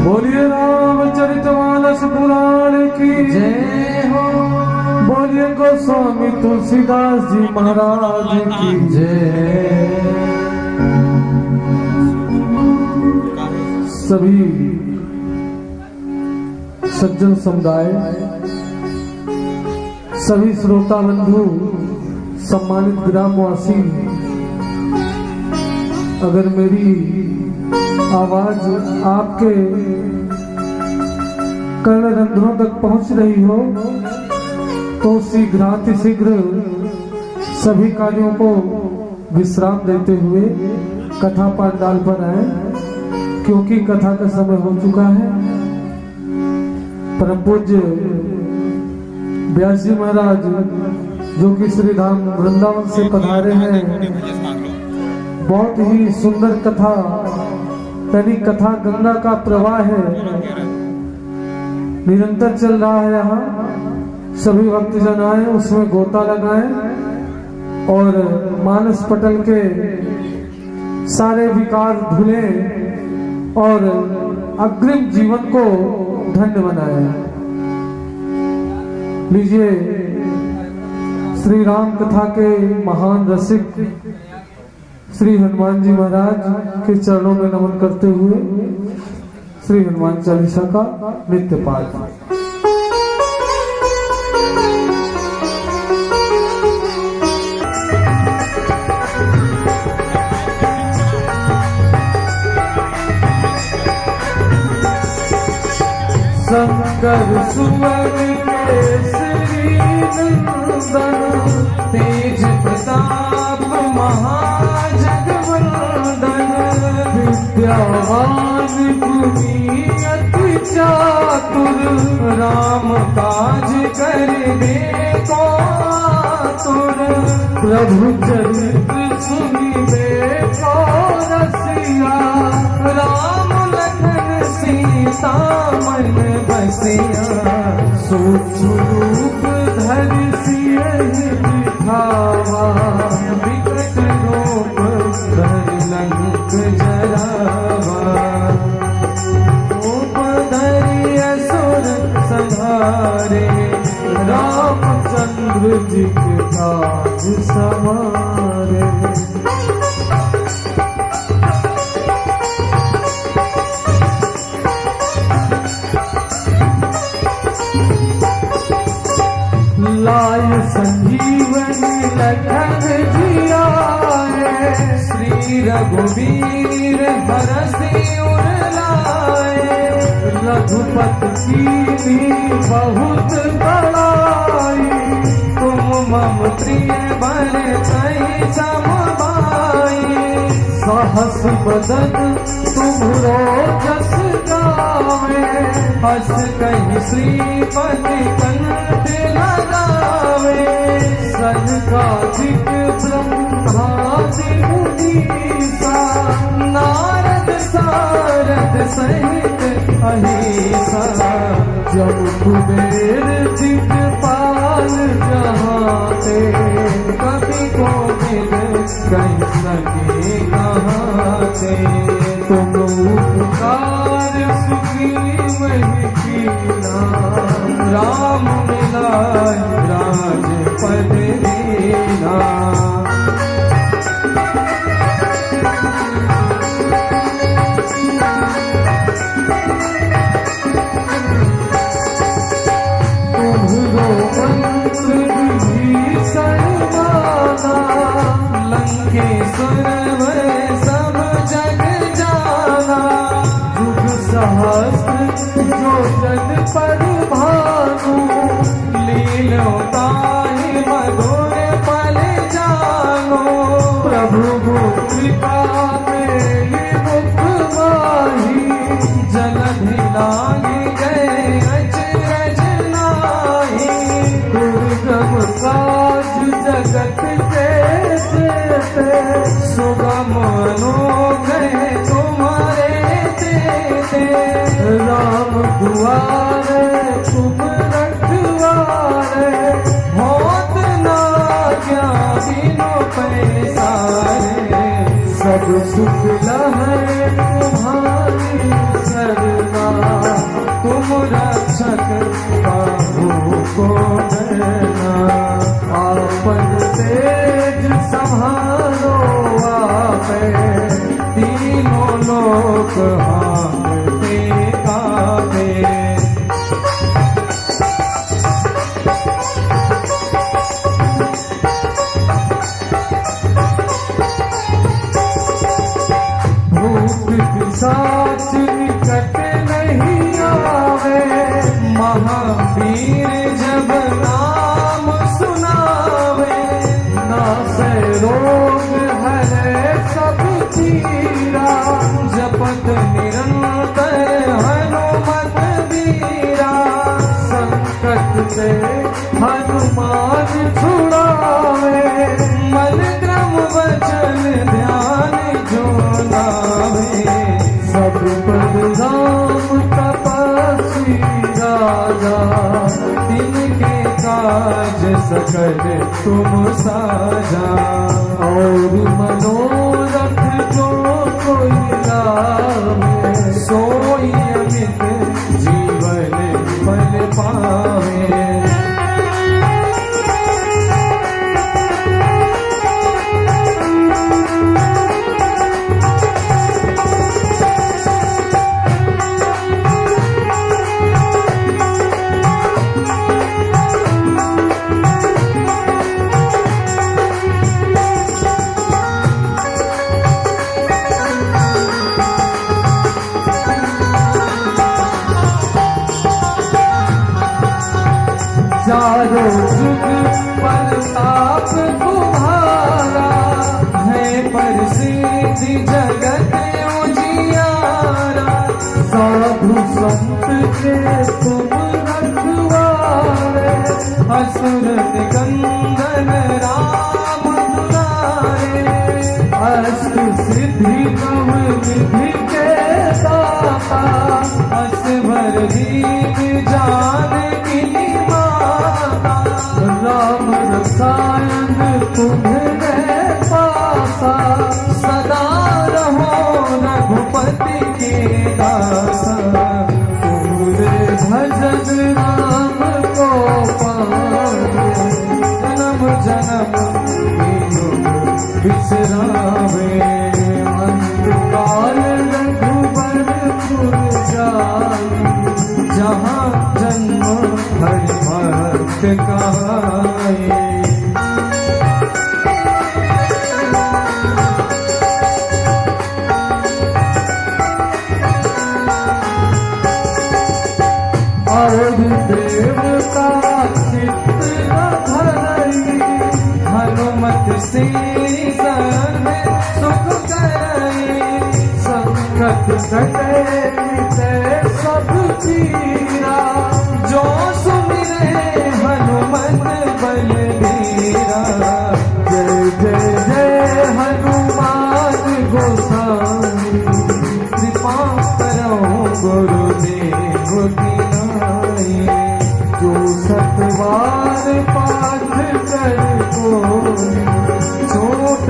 बोलिए रामचरितमानस पुराण की जय हो। बोलिए गोस्वामी तुलसीदास जी महाराज की जय। सभी सज्जन समुदाय, सभी श्रोता बंधु, सम्मानित ग्रामवासी, अगर मेरी आवाज आपके कर्णरंध्रों तक पहुंच रही हो तो शीघ्र सभी कार्यों को विश्राम देते हुए कथा पाठडाल पर आए, क्योंकि कथा का समय हो चुका है। परम पूज्य व्यास जी महाराज जो कि श्री धाम वृंदावन से पधारे हैं, बहुत ही सुंदर कथा, यानी कथा गंगा का प्रवाह है, निरंतर चल रहा है। यहाँ सभी भक्तजन आए, उसमें गोता लगाएं और मानस पटल के सारे विकार धुले और अग्रिम जीवन को धन्य बनाए। लीजिए श्री राम कथा के महान रसिक श्री हनुमान जी महाराज के चरणों में नमन करते हुए श्री हनुमान चालीसा का नित्य पाठ। शंकर सुवन केसरी नंदन, तेज प्रताप महाजगवंदन, विद्यावान गुणी अति चातुर, राम काज करने को आतुर, प्रभु चरित्र सुनिबे को रसिया, राम लखन सीता मन बसिया, सूक्ष्म रूप धरि सियहि दिखावा, विकट रूप धरि लंक जरावा, रूप धरि असुर संहारे, रामचंद्र जी के काज समारे। लाय संजीवनी लखन जियाए, श्री रघुवीर हरषि उर लाए, रघुपत कीनी बहुत बड़ाई, तुम मम प्रिय भरतहि सम भाई, सहस बदन तुम्हरो जस गावे, हस कहि श्रीपति कंठ लगावे, सनकादिक ब्रह्मादि मुनीसा, नारद सारद सहित अहिसा, जब कुबेर दिखपाल जहाते, कवि कोविद कहि सके कहाते, तुम उपकार सुग्रीव ही कीना, राम मिलाय राजपद दीना, तुम्हरो मंत्र विभीषण माना, लंकेश्वर वै सब जग जाना, युग सहस्र जो जन पर भानु, लीलोताहि मधुर पल जानो, प्रभु कृपा मेरी मुख माही, जलधि लागी गए अचरज नाहि, दुर्गम काज जगत के जेते, सुगम अनुग्रह तुम्हारे देते, राम दुआरे तुम रखवारे, होत ना ज्ञानो पैसारे, सब सुख लहै तुम्हारी सरना, रक्षक काहू को डरना। आपन तेज संहारो आपे, तीनों लोक हांकते कांपे। पिशाच निकट नहीं आवे, महावीर जब नाम सुनावे। नासे रोग हरे सब पीरा, जपत निरंतर हनुमत वीरा। संकट से हनुमान छुड़ावे, मन क्रम वचन ध्यान जो लावे। सब पद राम तपस्वी राजा, तिनके काज सकल तुम साजा। और मनोरथ जो कोई लावे, सोई अमित जीवन फल पावे। चारों जुग प्रताप तुम्हारा, है प्रसिद्धि जगत उजियारा। साधु संत के तुम रखवारे, असुर निकंदन राम दुलारे। अष्ट सिद्धि नव निधि के दाता, असवर दीन जानकी माता। राम रसायन तुम्हें पासा, सदा रहो रघुपति के दासा। पूरे भजन राम को पावे, जन्म जन्म के दुख बिसरावे। अंतकाल रघुबरपुर जाई, जहाँ जन्म हरि भक्त कहाई। और देवता चित्त न धरई, हनुमत से सर्व सुख करई। संकट कटे मिटे सब पीरा, जो सुमिरे हनुमत बलबीरा। जय जय जय हनुमान गोसाई, कृपा करो गुरुदेव की नाई। जो सतवार पाठ कर कोई, छोट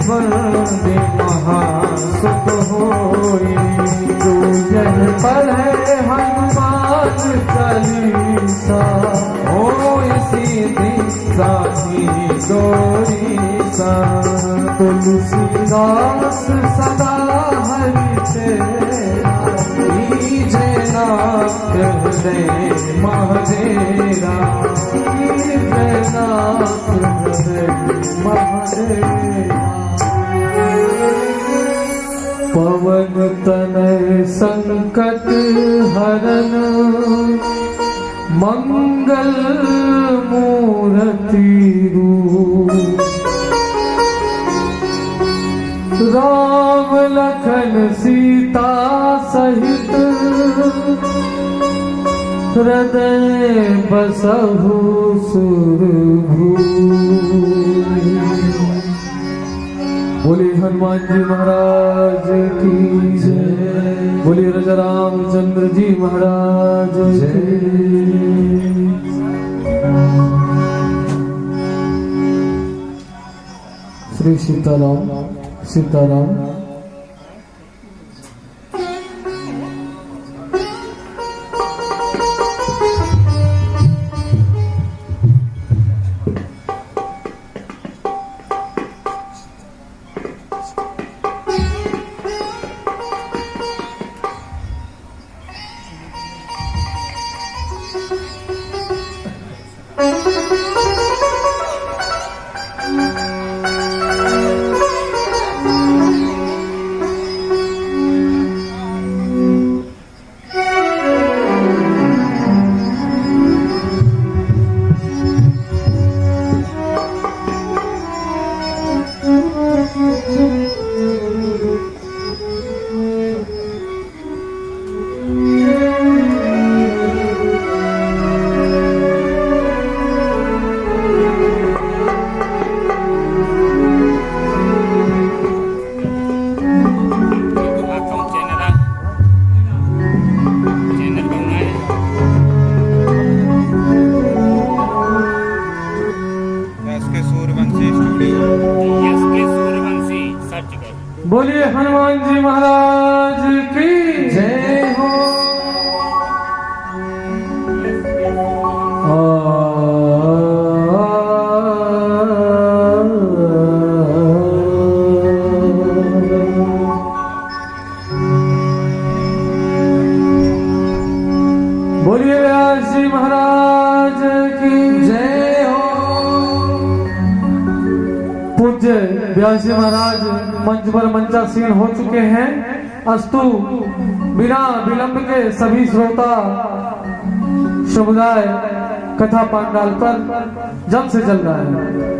बंदे महासुख होई। जो यह पढ़े हनुमान चालीसा, होय सीधी साखी गौरीसा। तुलसीदास सदा हरि चेरा, कीजे नाथ हृदय महादेरा। जयनाथ हृदय महादेवा। पवन तनय संकट हरन, मंगल मूर्ति रूप। राम लखन सीता सहित, हृदय बसहु सुरभूप। बोले हनुमान जी महाराज की जय। बोले राजा रामचंद्र जी महाराज की। श्री सीताराम सीताराम। बोलिए व्यास जी महाराज की जय हो। पूज्य व्यास जी महाराज मंच पर मंचासीन हो चुके हैं। अस्तु बिना विलंब के सभी श्रोता समुदाय कथा पांडाल पर जम से चल रहा है।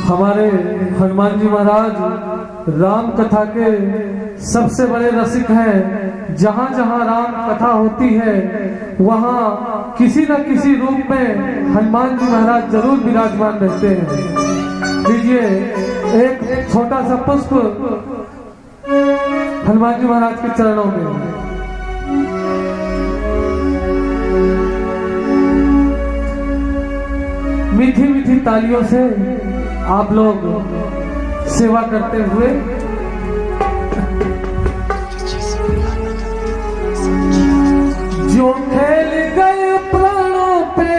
हमारे हनुमान जी महाराज राम कथा के सबसे बड़े रसिक हैं। जहां जहां राम कथा होती है वहां किसी न किसी रूप में हनुमान जी महाराज जरूर विराजमान रहते हैं। लीजिए एक छोटा सा पुष्प हनुमान जी महाराज के चरणों में। मीठी मीठी तालियों से आप लोग सेवा करते हुए जो खेल गए प्राणों पे,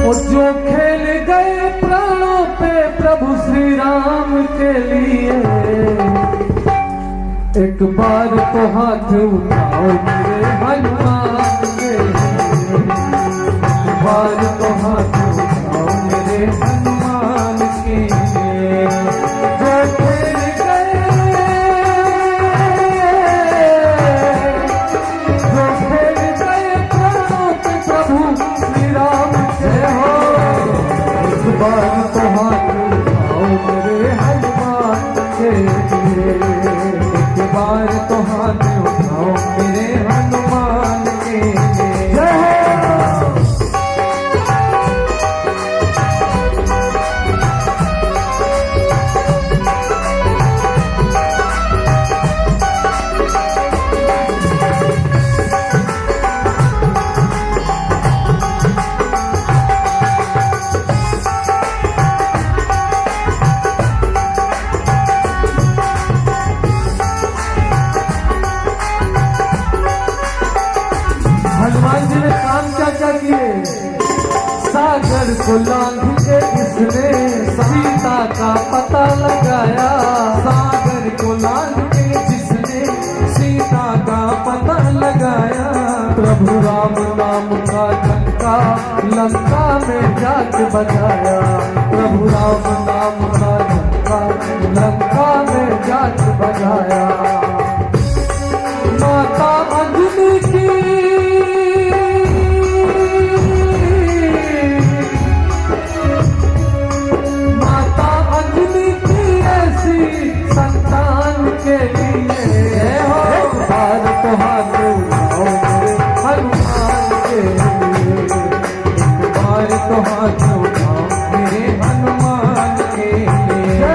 और जो खेल गए प्राणों पे प्रभु श्री राम के लिए, एक बार तो हाथ उठाओ मेरे हनुमान के लिए, एक बार तो हाथ उठाओ मेरे हनुमान के लिए। जो खेल गए, जो खेल गए प्राणों पे प्रभु श्री राम के हो, एक बार तो हाथ उठाओ मेरे हनुमान के लिए, एक बार तो हाथ उठाओ मेरे हनुमान के लिए। हनुमान जी ने काम क्या क्या किए? सागर को लांघ के इसने सीता का पता लगाया, सागर को लांघ के जिसने सीता का पता लगाया, प्रभु राम नाम का डंका लंका में जाके बजाया, प्रभु राम नाम का डंका लंका में जाके बजाया। माता अंजलि की संतान के लिए, एक बार तो हाथ उठाओ मेरे हनुमान के लिए, एक बार तो हाथ उठाओ मेरे हनुमान के लिए।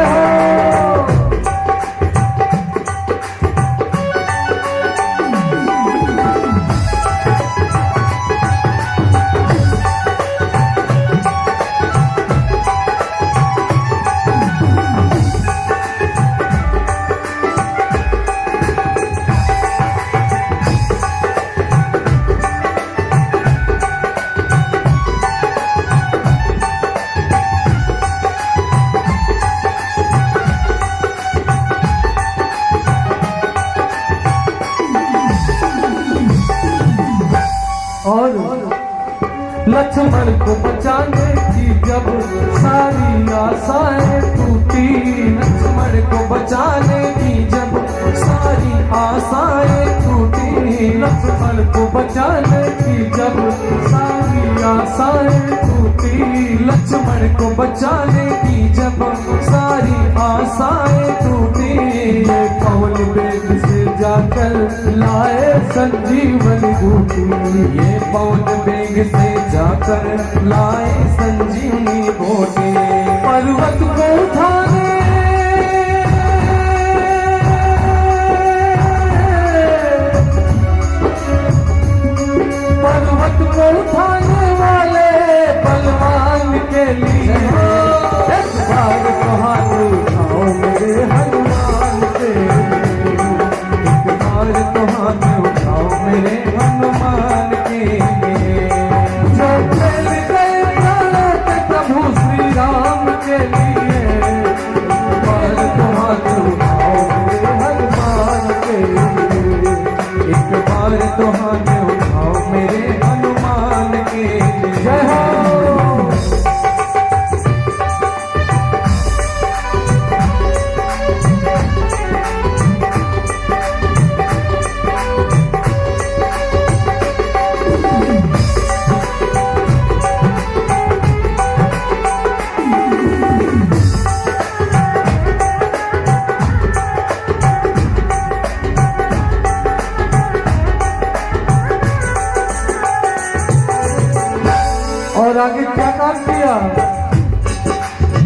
और लक्ष्मण को बचाने की जब सारी आशाएं टूटी, लक्ष्मण को बचाने की जब सारी आशाएं टूटी, लक्ष्मण को बचाने की जब सारी आशाएं टूटी, लक्ष्मण को बचाने की जब सारी आशाएं टूटी, ये पवन वेग से जाकर लाए संजीवनी बूटी, ये पवन वेग से जाकर लाए संजीवनी बूटी। पर्वत को उठाने, पर्वत को उठाने वाले बलवान के लिए, एक बार तो हाथ के लिए बार तो हाथ उठाओ मेरे हनुमान के लिए, एक बार तो हाथ उठाओ मेरे हनुमान के लिए। जय हो। और आगे क्या काम किया?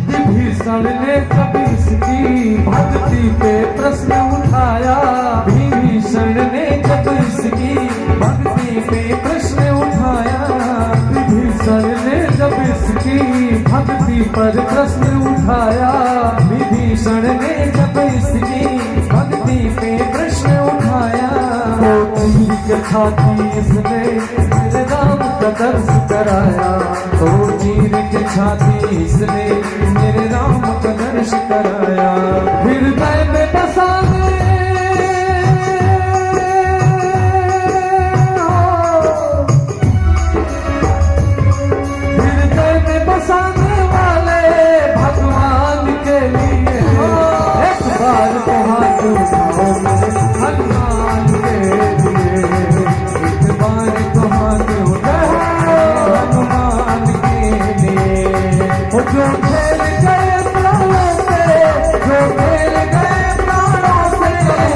विभीषण ने कभी इसकी भक्ति पे प्रश्न उठाया, विभीषण ने जब इसकी भक्ति पे प्रश्न उठाया, विभीषण ने जब इसकी भक्ति पर प्रश्न उठाया, विभीषण ने जब इसकी भक्ति पे प्रश्न उठाया, तो चीर के छाती इसने मेरे राम का दर्श कराया, तो चीर के छाती इसने मेरे राम का दर्श कराया। हृदय में बसाने हृदय में बसाने वाले भगवान के लिए एक बार तो हाथ उठाओ मेरे हनुमान के लिए, एक बार तो हाथ उठाओ हनुमान के लिए। वो जो खेल गए प्राणों से, जो खेल गए प्राणों से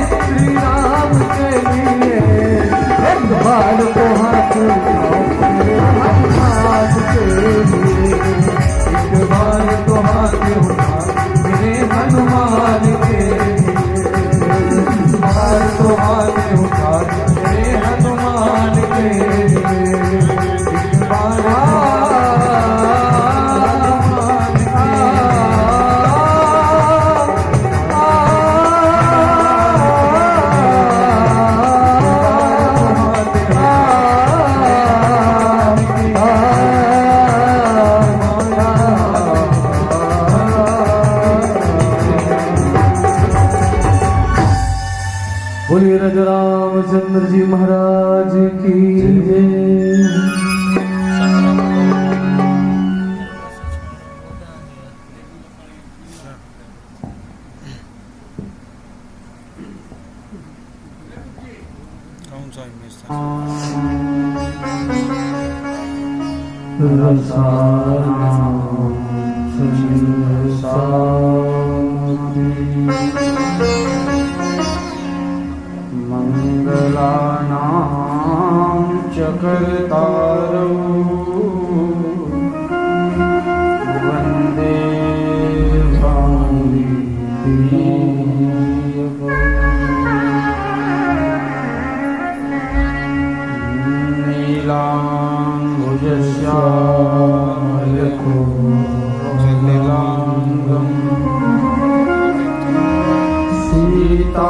श्री राम के लिए एक बार तो हाथ उठाओ मेरे हनुमान के लिए, एक बार तो हाथ उठाओ मेरे हनुमान के लिए, एक बार तो हाथ उठाओ मेरे हनुमान के लिए, एक बार बोलिए राजा रामचंद्र जी महाराज की जय। कौन सा इमेज था? मंगलानां चकर्तारौ वन्दे नीलाम्बुजश्यामलकोमलाङ्गं सीता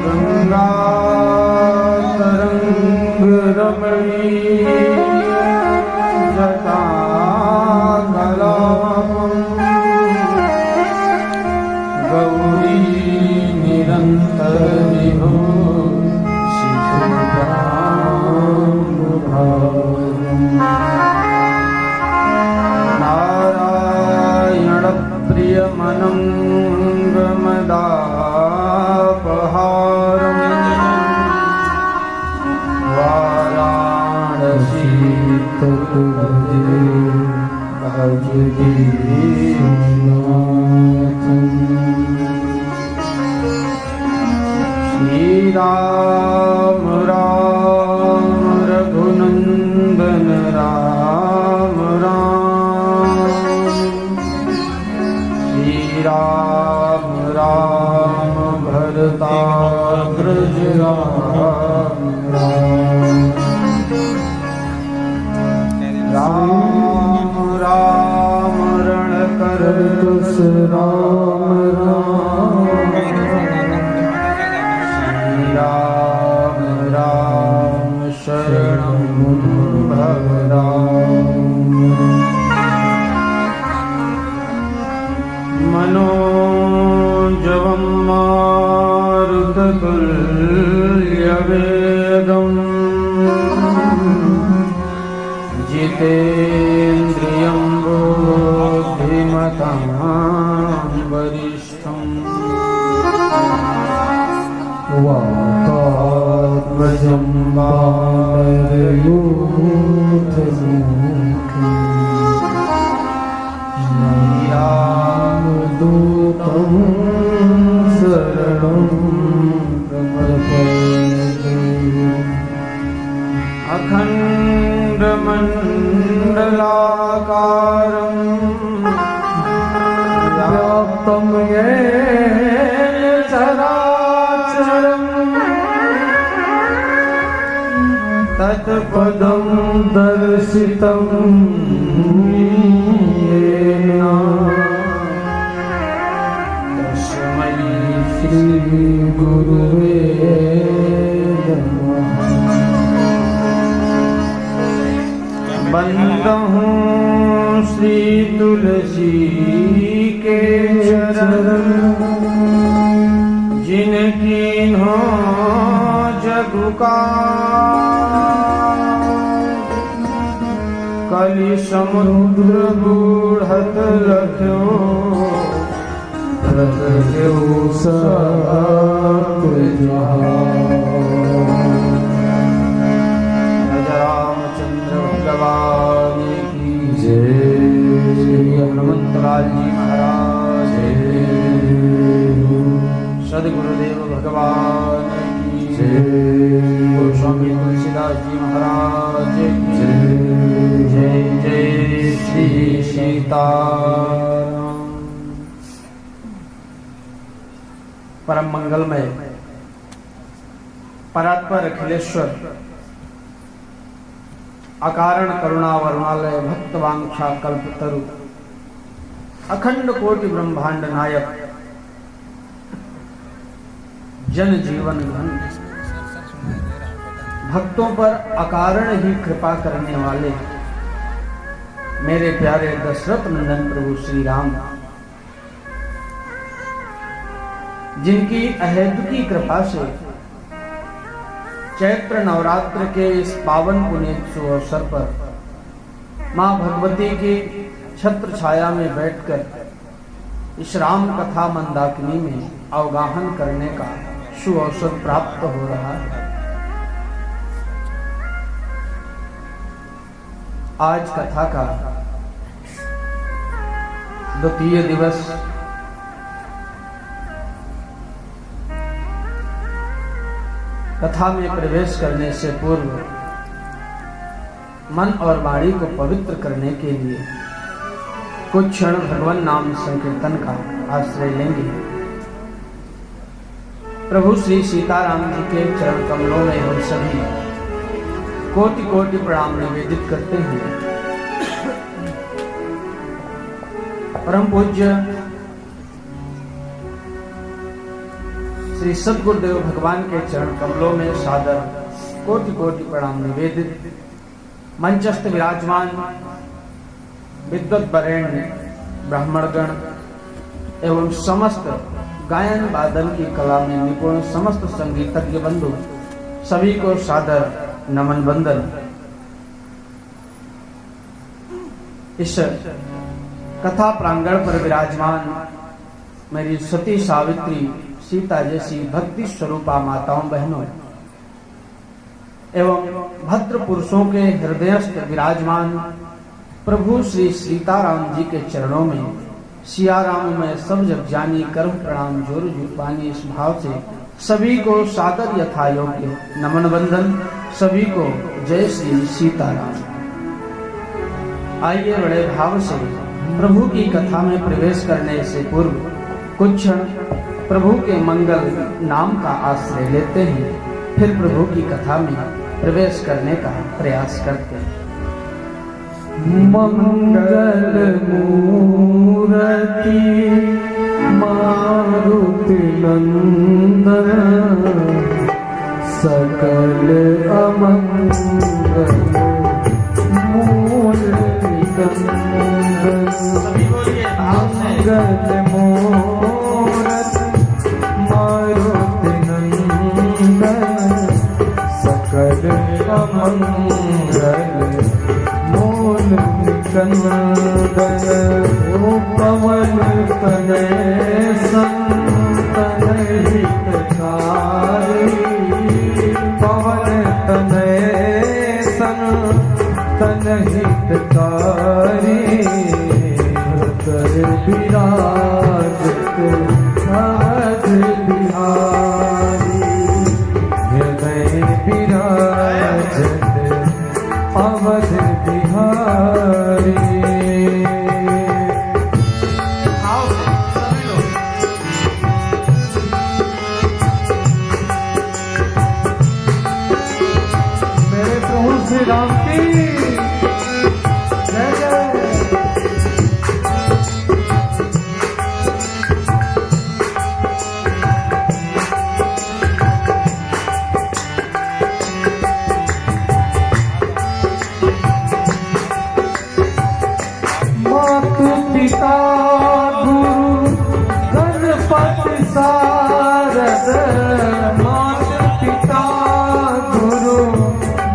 गंगा तरंग रमणीय जटा कलापम गौरी निरंतर विभो नारायण प्रियमनंगमदापहारम् वाराणसी तत् भजे श्री राम राम रघुनंदन राम राम श्री राम राम राम राम राम शरणं भव राम मनोजवं मारुततुल्यवेगम् जितेन्द्रियं बुद्धिमतां वरिष्ठम् वातात्मजं रामदूतं शरणं प्रपद्ये अखण्डमण्डलाकारं व्याप्तं येन चराचरम् तत्पदं दर्शितं येन तस्मै श्रीगुरुवे नमः। बंदहूँ श्री तुलसी के चरण जिनकी हो जगु का कलि समुद्र बूढ़त लख्यो रख्यो सत रामचंद्र भगवान की जय हनुमंतलाल जी महाराज सदगुरुदेव भगवान की जय गोस्वामी तुलसीदास जी महाराज की जय जय श्री सीताराम। परम मंगलमय परात्पर अखिलेश्वर अकारण करुणा वरुणालय भक्तवांछा कल्पतरु अखंड कोटि ब्रह्मांड नायक जन जीवन घन भक्तों पर अकारण ही कृपा करने वाले मेरे प्यारे दशरथ नंदन प्रभु श्री राम, जिनकी अहेतुकी कृपा से चैत्र नवरात्र के इस पावन पुण्योत्सव अवसर पर मां भगवती की छत्र छाया में बैठकर इस राम कथा मंदाकिनी में अवगाहन करने का शुभ अवसर प्राप्त हो रहा है। आज कथा का द्वितीय दिवस कथा में प्रवेश करने से पूर्व मन और वाणी को पवित्र करने के लिए कुछ क्षण भगवान नाम संकीर्तन का आश्रय लेंगे। प्रभु श्री सीताराम जी के चरण कमलों में हम सभी कोटि कोटि प्रणाम निवेदित करते हैं। परम पूज्य श्री सद्गुरुदेव भगवान के चरण कमलों में सादर कोटि कोटि प्रणाम निवेदित मंचस्थ विराजमान विद्वत वरेण्य ब्राह्मणगण एवं समस्त गायन वादन की कला में निपुण समस्त संगीतज्ञ बंधु सभी को सादर नमन वंदन। इस कथा प्रांगण पर विराजमान मेरी सती सावित्री सीता जैसी भक्ति स्वरूपा माताओं बहनों एवं भद्र पुरुषों के हृदयस्थ विराजमान प्रभु श्री सीताराम जी के चरणों में सियाराम में सब जग जानी कर्म प्रणाम जोर जुबानी इस भाव से सभी को सादर यथा योग्य नमन वंदन। सभी को जय श्री सीताराम। आइए बड़े भाव से प्रभु की कथा में प्रवेश करने से पूर्व कुछ क्षण प्रभु के मंगल नाम का आश्रय लेते हैं, फिर प्रभु की कथा में प्रवेश करने का प्रयास करते हैं। मंगल मूर्ति मारुति नंदन सकल अमंगल मूल निकंदन मंगल मूर्ति मारुति नंदन सकल अमंगल मूल निकंदन पवन तनय संतन हितकारी पवन तनय संतन हितकारी कर विराजत अवध बिहारी हृदय विराजत अवध बिहारी। मेरे प्रभु श्री राम की जय जय। पिता गुरु गणपति सारद माता पिता गुरु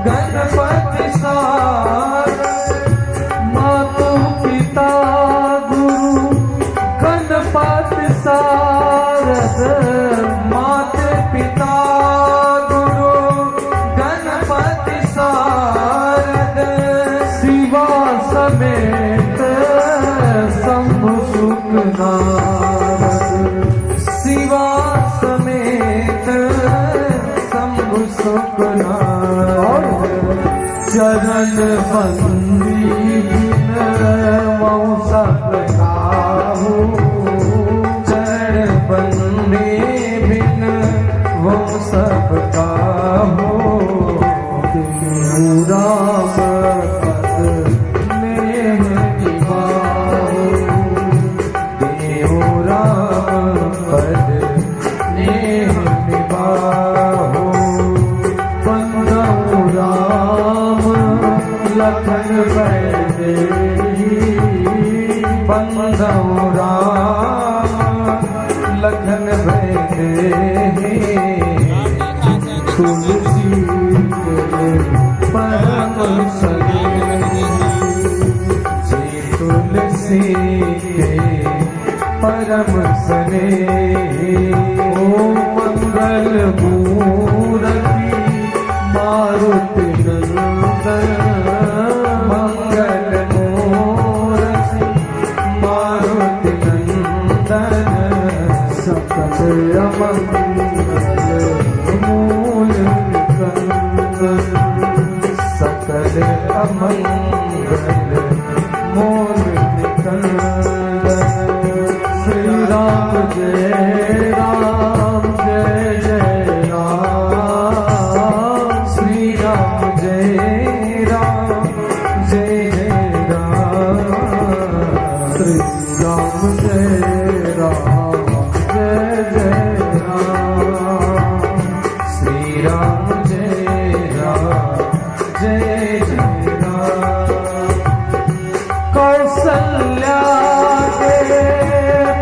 गणपति सारद माता पिता गुरु गणपति सारद माता पिता गुरु गणपति सारद शिवा समेत शंभु सुख नारद शिवा समेत शंभु सुख नारद चरण बंदी बिन मऊ सब काहू चरण बंदी बिन वो सब काहू राम पद में निभाओ देव राम पद नेह निभाओ बंदौ राम लखन बैदेही बंदौ राम लखन बैदेही तुलसी के परम सनेही तुलसी के परम स्नेही ओ मंगल मूर्ति मारुति नंदन मंगल मूर्ति मारुति नंदन सकल अमंगल मूल निकंदन सकल अमंगल मूल निकंदन। श्री राम जय राम जय जय राम श्री राम जय राम जय जय राम श्री राम जय राम जय जय राम श्री राम जय राम जय जय राम। कौशल्या के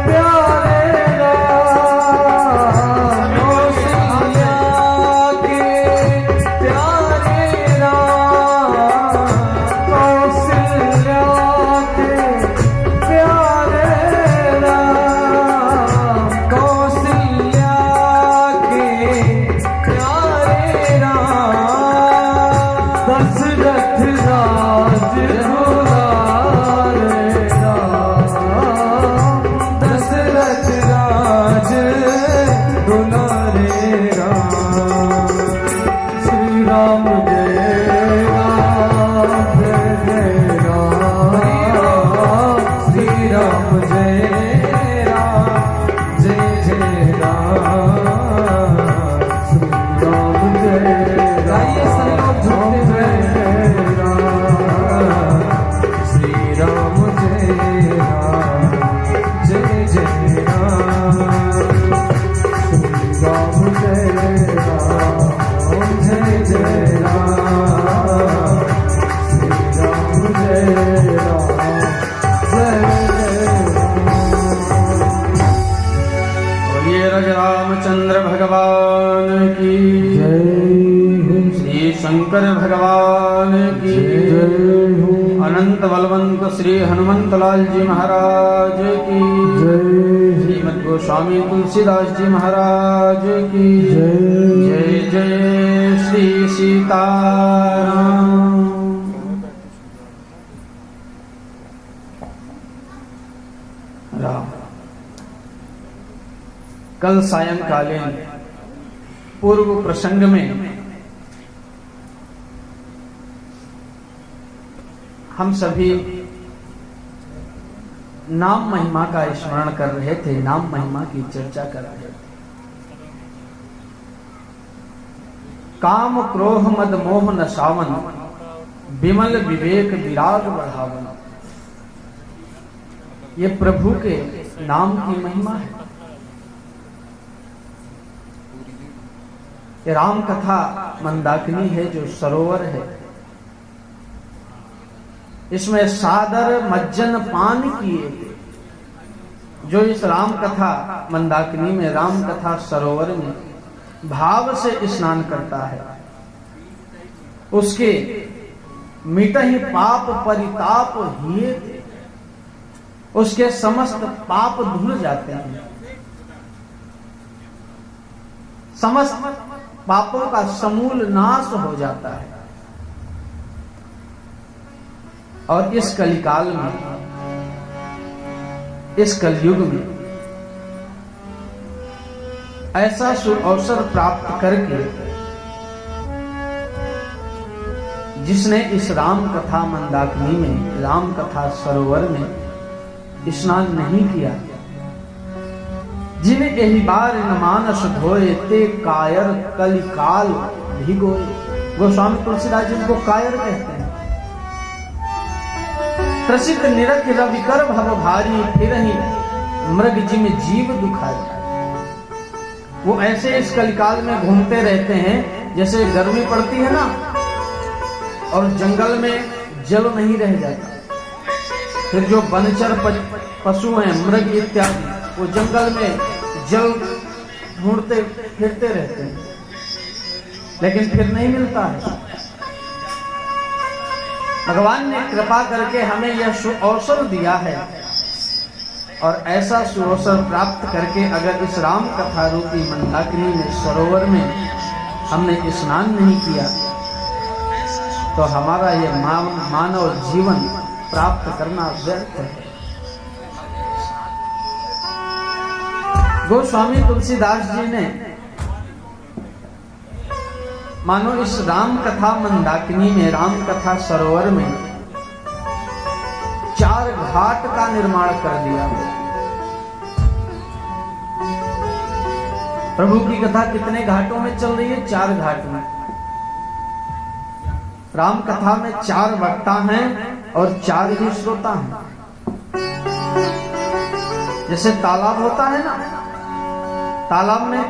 प्यारे राम कौशल्या के प्यारे राम कौशल्या के प्यारे राम कौशल्या रघुरामचंद्र भगवान की जय हो। श्री शंकर भगवान की जय हो। अनंत बलवंत श्री हनुमंत लाल जी महाराज की जय श्रीमद गोस्वामी तुलसीदास जी महाराज की जय। जय जय श्री सीताराम। राम। कल सायंकालीन पूर्व प्रसंग में हम सभी नाम महिमा का स्मरण कर रहे थे, नाम महिमा की चर्चा कर रहे थे। काम क्रोध मद मोह न सावन, विमल विवेक विराग बढ़ावन। ये प्रभु के नाम की महिमा है। ये राम कथा मंदाकिनी है जो सरोवर है, इसमें सादर मज्जन पान किए थे। जो इस राम कथा मंदाकिनी में, राम कथा सरोवर में भाव से स्नान करता है, उसके मिटहि पाप परिताप हिए थे, उसके समस्त पाप धुल जाते हैं, समस्त पापों का समूल नाश हो जाता है। और इस कलिकाल में, इस कलयुग में ऐसा अवसर प्राप्त करके जिसने इस राम कथा मंदाकिनी में, राम कथा सरोवर में स्नान नहीं किया, जिन्हें यही बार न मानस धोए ते कायर कलिकाल भिगोए। गोस्वामी तुलसीदास जी को कायर कहते हैं। त्रसित निरख रवि कर भव भारी, फिर ही मृग जिम जीव दुखारी। वो ऐसे इस कलिकाल में घूमते रहते हैं जैसे गर्मी पड़ती है ना, और जंगल में जल नहीं रह जाता, फिर जो वनचर पशु हैं, मृग इत्यादि, वो जंगल में जल ढूंढते फिरते रहते हैं, लेकिन फिर नहीं मिलता है। भगवान ने कृपा करके हमें यह सुअवसर दिया है, और ऐसा सुअवसर प्राप्त करके अगर इस राम कथा रूपी मंदाकिनी में, सरोवर में हमने स्नान नहीं किया, तो हमारा यह मानव जीवन प्राप्त करना व्यर्थ है। गोस्वामी तुलसीदास जी ने मानो इस राम कथा मंदाकिनी में, राम कथा सरोवर में 4 घाट का निर्माण कर दिया। प्रभु की कथा कितने घाटों में चल रही है? 4 घाट में। राम कथा में 4 वक्ता हैं और 4 ही श्रोता हैं। जैसे तालाब होता है ना, तालाब में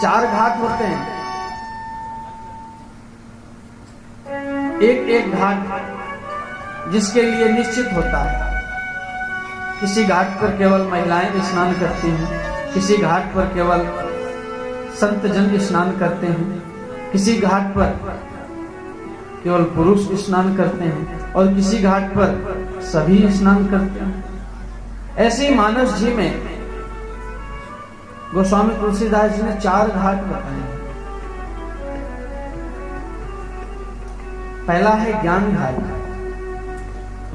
4 घाट होते हैं। एक घाट जिसके लिए निश्चित होता है। किसी घाट पर केवल महिलाएं स्नान करती हैं, किसी घाट पर केवल संत जन स्नान करते हैं, किसी घाट पर केवल पुरुष स्नान करते हैं, और किसी घाट पर सभी स्नान करते हैं। ऐसे ही मानस जी में गोस्वामी तुलसीदास जी ने 4 घाट बताए। पहला है ज्ञान घाट।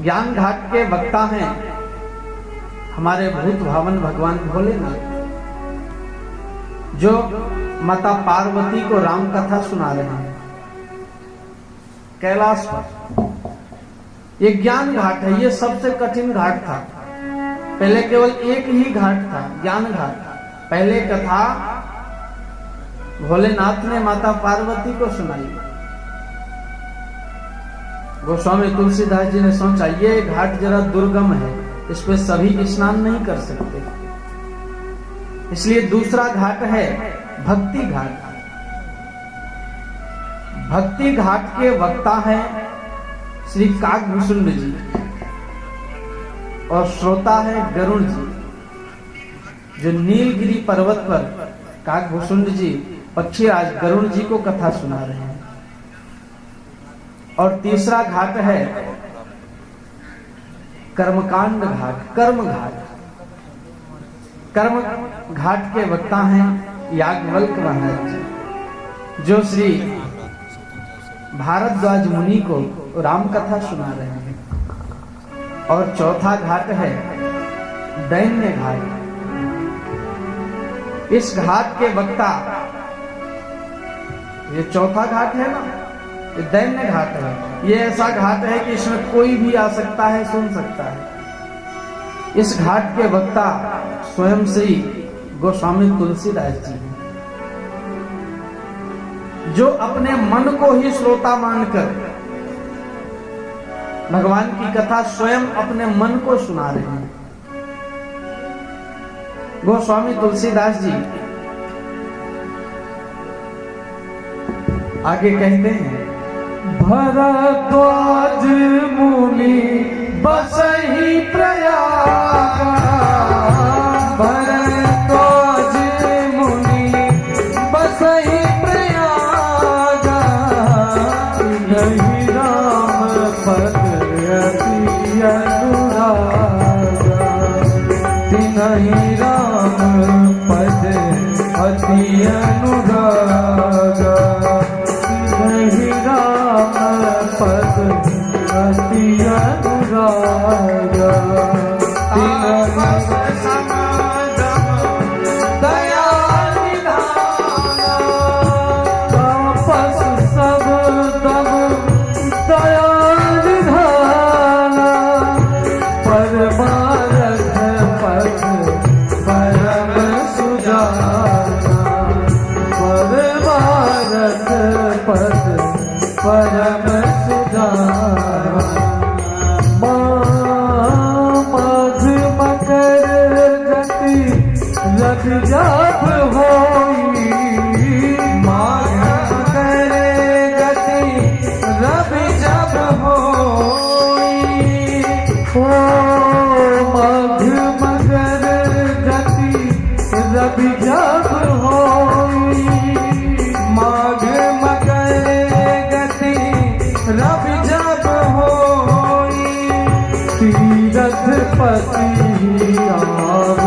ज्ञान घाट के वक्ता हैं हमारे भूत भावन भगवान भोलेनाथ, जो माता पार्वती को राम कथा सुना रहे हैं कैलाश पर। ये ज्ञान घाट है, ये सबसे कठिन घाट था। पहले केवल एक ही घाट था, ज्ञान घाट। पहले कथा भोलेनाथ ने माता पार्वती को सुनाई। गोस्वामी तुलसीदास जी ने सोचा ये घाट जरा दुर्गम है, इस पे सभी स्नान नहीं कर सकते, इसलिए दूसरा घाट है भक्ति घाट। भक्ति घाट के वक्ता हैं श्री काकभूषुंड जी, और श्रोता है गरुड़ जी। जो नीलगिरी पर्वत पर काकभूषुंड जी पक्षीराज गरुड़ जी को कथा सुना रहे हैं। और तीसरा घाट है कर्मकांड घाट, कर्म घाट। कर्म घाट के वक्ता हैं याज्ञवल्क्य महाराज जी, जो श्री भारद्वाज मुनि को राम कथा सुना रहे हैं। और चौथा घाट है दैन्य घाट। इस घाट के वक्ता, ये चौथा घाट है ना, ये दैन्य घाट है। ये ऐसा घाट है कि इसमें कोई भी आ सकता है, सुन सकता है। इस घाट के वक्ता स्वयं श्री गोस्वामी तुलसीदास जी हैं, जो अपने मन को ही श्रोता मानकर भगवान की कथा स्वयं अपने मन को सुना रहे हैं। गोस्वामी तुलसीदास जी आगे कहते हैं, भरद्वाज मुनि बसहि प्रयाग, भरद्वाज मुनि बसहि प्रयाग, नहीं राम पद अति अनुराग, नहीं राम पद अति अनुराग, नहीं राम पद अति अनुराग, तापस समागम दया निधान, तापस सबदम दया निधान, परमारथ पथ परम सुजाना, परमारथ पथ परम सुजाना, माघ मकर गति रवि जब होई, माघ मकर गति रवि जब होई, ओ माघ मकर गति रवि जब होई, माघ मकर गति रवि जब होई, तीरथ पति आव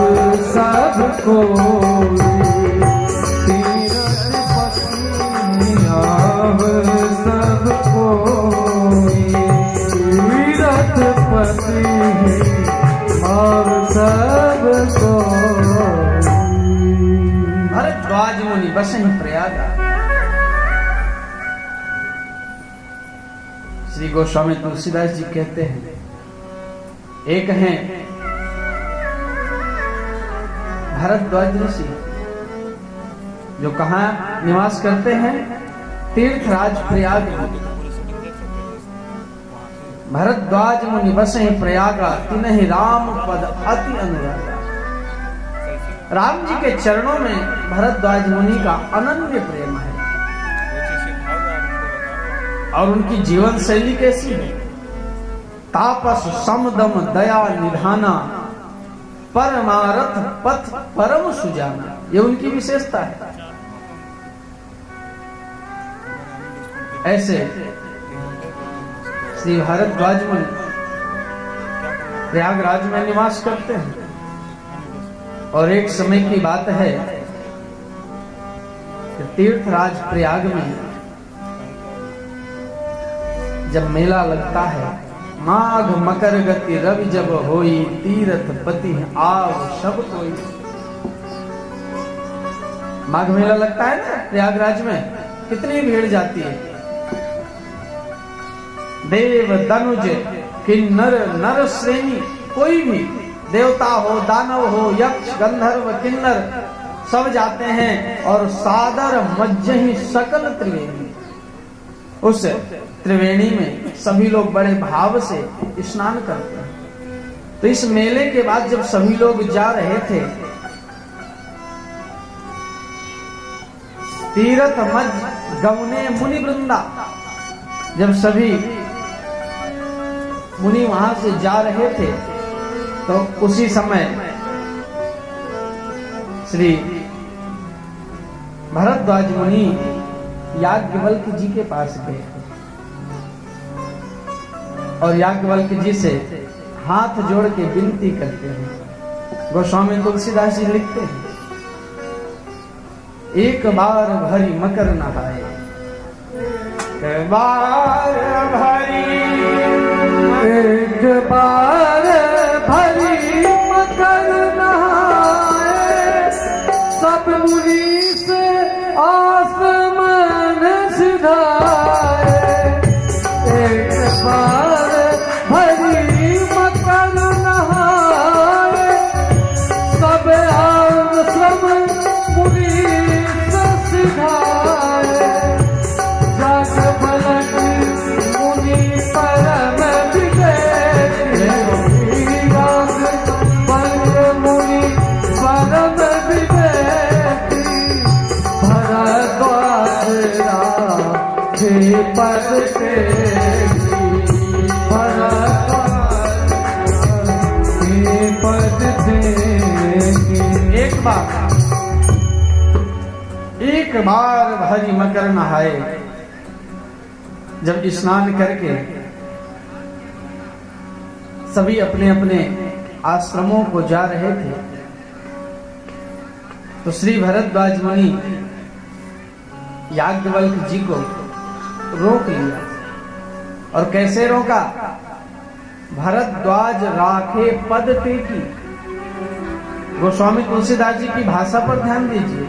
सब कोई, तीरथ पति आव सब कोई, तीरथ पति आव सब कोई। भरद्वाज मुनि बसहि प्रयाग। श्री गोस्वामी तुलसीदास जी कहते हैं, एक हैं भरद्वाज ऋषि, जो कहाँ निवास करते हैं? तीर्थराज प्रयाग में। भरद्वाज मुनि बसहि प्रयागा, तिन्हि राम पद अति अनुरागा। राम जी के चरणों में भरद्वाज मुनि का अनन्य प्रेम है। और उनकी जीवन शैली कैसी है? तापस समदम दया निधाना, परमारथ पथ परम सुजाना। ये उनकी विशेषता है। ऐसे श्री भारद्वाज मुनि प्रयागराज में निवास करते हैं। और एक समय की बात है कि तीर्थराज प्रयाग में जब मेला लगता है, माघ मकर गति रवि जब होई, तीर्थ पति आव सब कोई। माघ मेला लगता है ना प्रयागराज में, कितनी भीड़ जाती है। देव दनुज किन्नर नर श्रेणी, कोई भी देवता हो, दानव हो, यक्ष गंधर्व किन्नर सब जाते हैं। और सादर मज्जहि सकल त्रिवेणी, उस त्रिवेणी में सभी लोग बड़े भाव से स्नान करते हैं। तो इस मेले के बाद जब सभी लोग जा रहे थे, तीरथ मज गौने मुनि वृंदा, जब सभी मुनि वहां से जा रहे थे, तो उसी समय श्री भरद्वाज मुनि याज्ञवल्क्य जी के पास गए और याज्ञवल्क्य जी से हाथ जोड़ के विनती करते हैं। गोस्वामी तुलसीदास जी लिखते हैं, एक बार भरी मकर नहाए, एक बार भरी, एक बार भरी मकर नहाए, सब मुनि से आसमान सिधाए। एक बार भरी मकर नहाए, सब आश्रम मुनि से सिधाए। जग बलक मुनि परम विवेकी, जग बलक मुनि परम विवेकी, भरद्वाज राखे पद तेगी, भरद्वाज राखे पद तेगी। एक बार भरी मकर नहाए। जब स्नान करके सभी अपने अपने आश्रमों को जा रहे थे तो श्री भरद्वाज मुनि याज्ञवल्क्य जी को रोक लिया। और कैसे रोका? भरद्वाज राखे पद तेगी। गोस्वामी तुलसीदास जी की भाषा पर ध्यान दीजिए।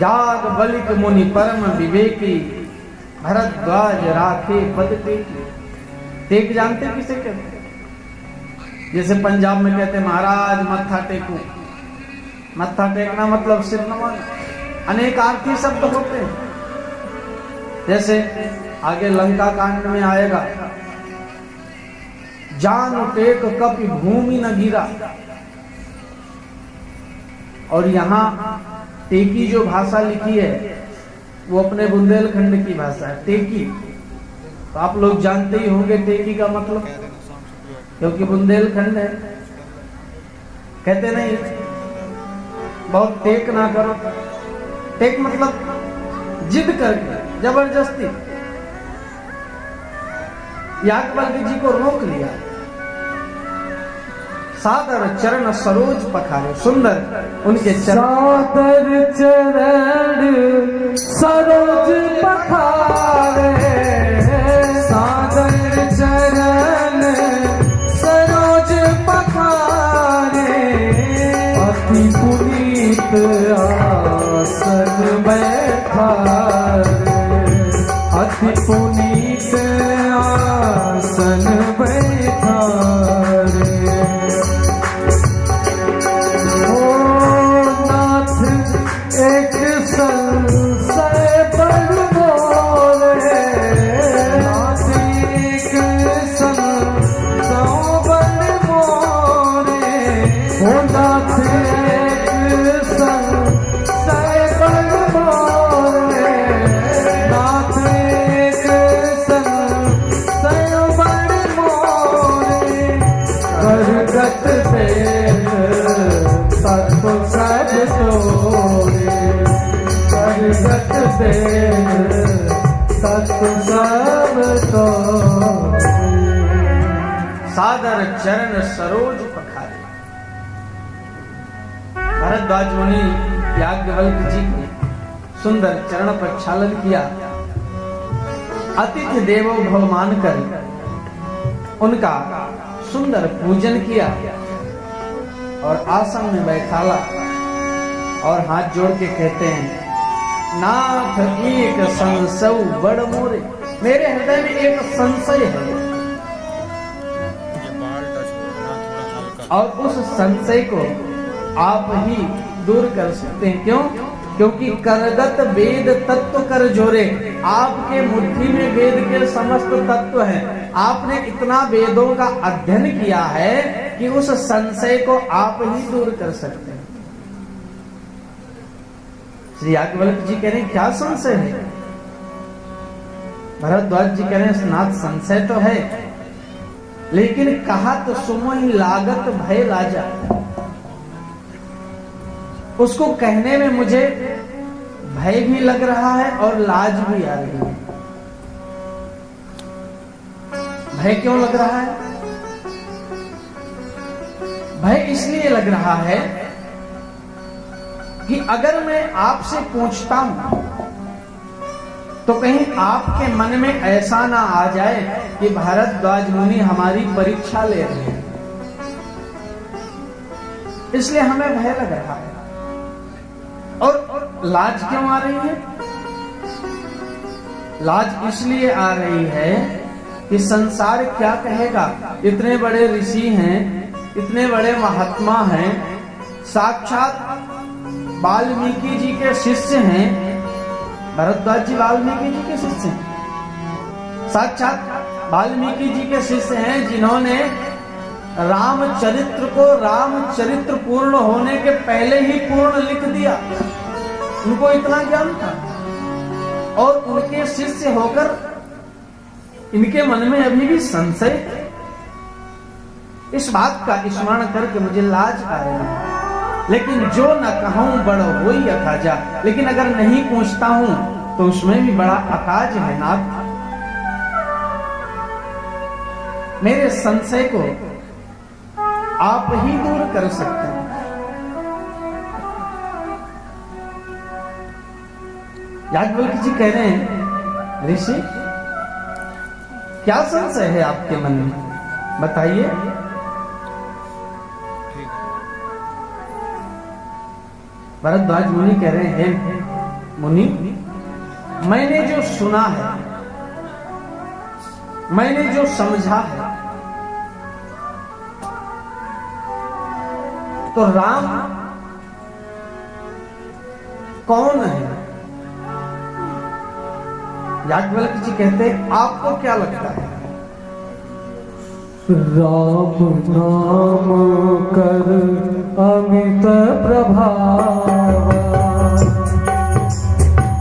याज्ञवल्क्य मुनि परम विवेकी, भरद्वाज राखे पद तेगी। तेग जानते किसे कहते हैं? जैसे पंजाब में कहते हैं महाराज मत्था टेकू। मत्था टेकना मतलब सिर नवाना। अनेक अर्थी शब्द होते हैं। जैसे आगे लंका कांड में आएगा, जान टेक कपि भूमि न गिरा। और यहाँ टेकी जो भाषा लिखी है वो अपने बुंदेलखंड की भाषा है, टेकी। तो आप लोग जानते ही होंगे टेकी का मतलब, क्योंकि बुंदेलखंड है। कहते नहीं बहुत टेक ना करो। टेक मतलब जिद करके, जबरदस्ती। याज्ञवल्क्य जी को रोक लिया। सादर चरण सरोज पखारे। सुंदर उनके सादर चरण सरोज पखारे, सादर चरण सरोज पखारे। अति पुनीत आसन बैठारे, अति पुनीत आसन बैठारे। एक संशय पर मोरे, नाथ एक संशय पर मोरे। हो नाथ एक संशय पर मोरे, नाथ एक संशय पर मोरे। करगत देन तत्व सब तोरे, करगत देन तत्व सब तोरे। सादर चरण सरोज पखारे। भरद्वाज मुनि याज्ञवल्क्य जी के सुंदर चरण प्रक्षालन किया। अतिथि देवो भव मानकर उनका सुंदर पूजन किया और आसन में बैठाला और हाथ जोड़ के कहते हैं, नाथ एक संशय बड़ मोरे। मेरे हृदय में एक संशय है और उस संशय को आप ही दूर कर सकते हैं। क्यों? क्योंकि करगत वेद तत्व कर जोरे। आपके मुट्ठी में वेद के समस्त तत्व हैं। आपने इतना वेदों का अध्ययन किया है कि उस संशय को आप ही दूर कर सकते हैं। श्री याज्ञवल्क्य जी कह रहे हैं, क्या संशय है? भरद्वाज जी कह रहे हैं, नाथ संशय तो है, लेकिन कहा तो सुमोहि लागत भय लाजा। उसको कहने में मुझे भय भी लग रहा है और लाज भी आ रही है। भय क्यों लग रहा है? भय इसलिए लग रहा है कि अगर मैं आपसे पूछता हूं तो कहीं आपके मन में ऐसा ना आ जाए कि भारद्वाज मुनि हमारी परीक्षा ले रहे हैं, इसलिए हमें भय लग रहा है। और लाज क्यों आ रही है? लाज इसलिए आ रही है कि संसार क्या कहेगा। इतने बड़े ऋषि हैं, इतने बड़े महात्मा हैं, साक्षात वाल्मीकि जी के शिष्य हैं। भरद्वाज जी वाल्मीकि जी के शिष्य हैं, साक्षात वाल्मीकि जी के शिष्य हैं, जिन्होंने रामचरित्र को रामचरित्र पूर्ण होने के पहले ही पूर्ण लिख दिया। उनको इतना ज्ञान था और उनके शिष्य होकर इनके मन में अभी भी संशय है। इस बात का स्मरण करके मुझे लाज आ रही है। लेकिन जो न कहूं बड़ा वही अकाजा, लेकिन अगर नहीं पूछता हूं तो उसमें भी बड़ा अकाज है नाथ। मेरे संशय को आप ही दूर कर सकते हैं। याज्ञवल्क्य जी कह रहे हैं, ऋषि क्या संशय है आपके मन में, बताइए। भरद्वाज मुनि कह रहे हैं, मुनि मैंने जो सुना है, मैंने जो समझा है, तो राम कौन है? याज्ञवल्क्य जी कहते हैं, आपको क्या लगता है? राम नाम कर अमित प्रभाव,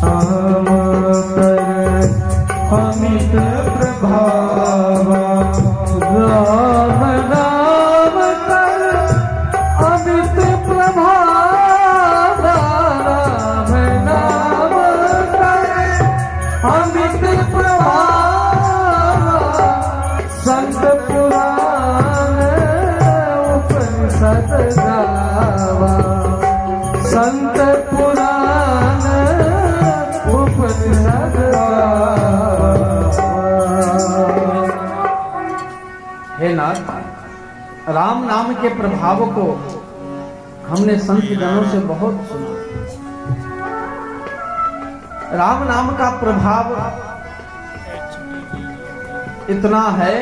राम कर अमित प्रभाव, राम नाम कर अमित प्रभाव, राम नाम कर अमित प्रभाव, संत पुराण उपनिषद गावा, संत पुराण उपनिषद गावा। हे नाथ, राम नाम के प्रभाव को हमने संत जनों से बहुत सुना। राम नाम का प्रभाव इतना है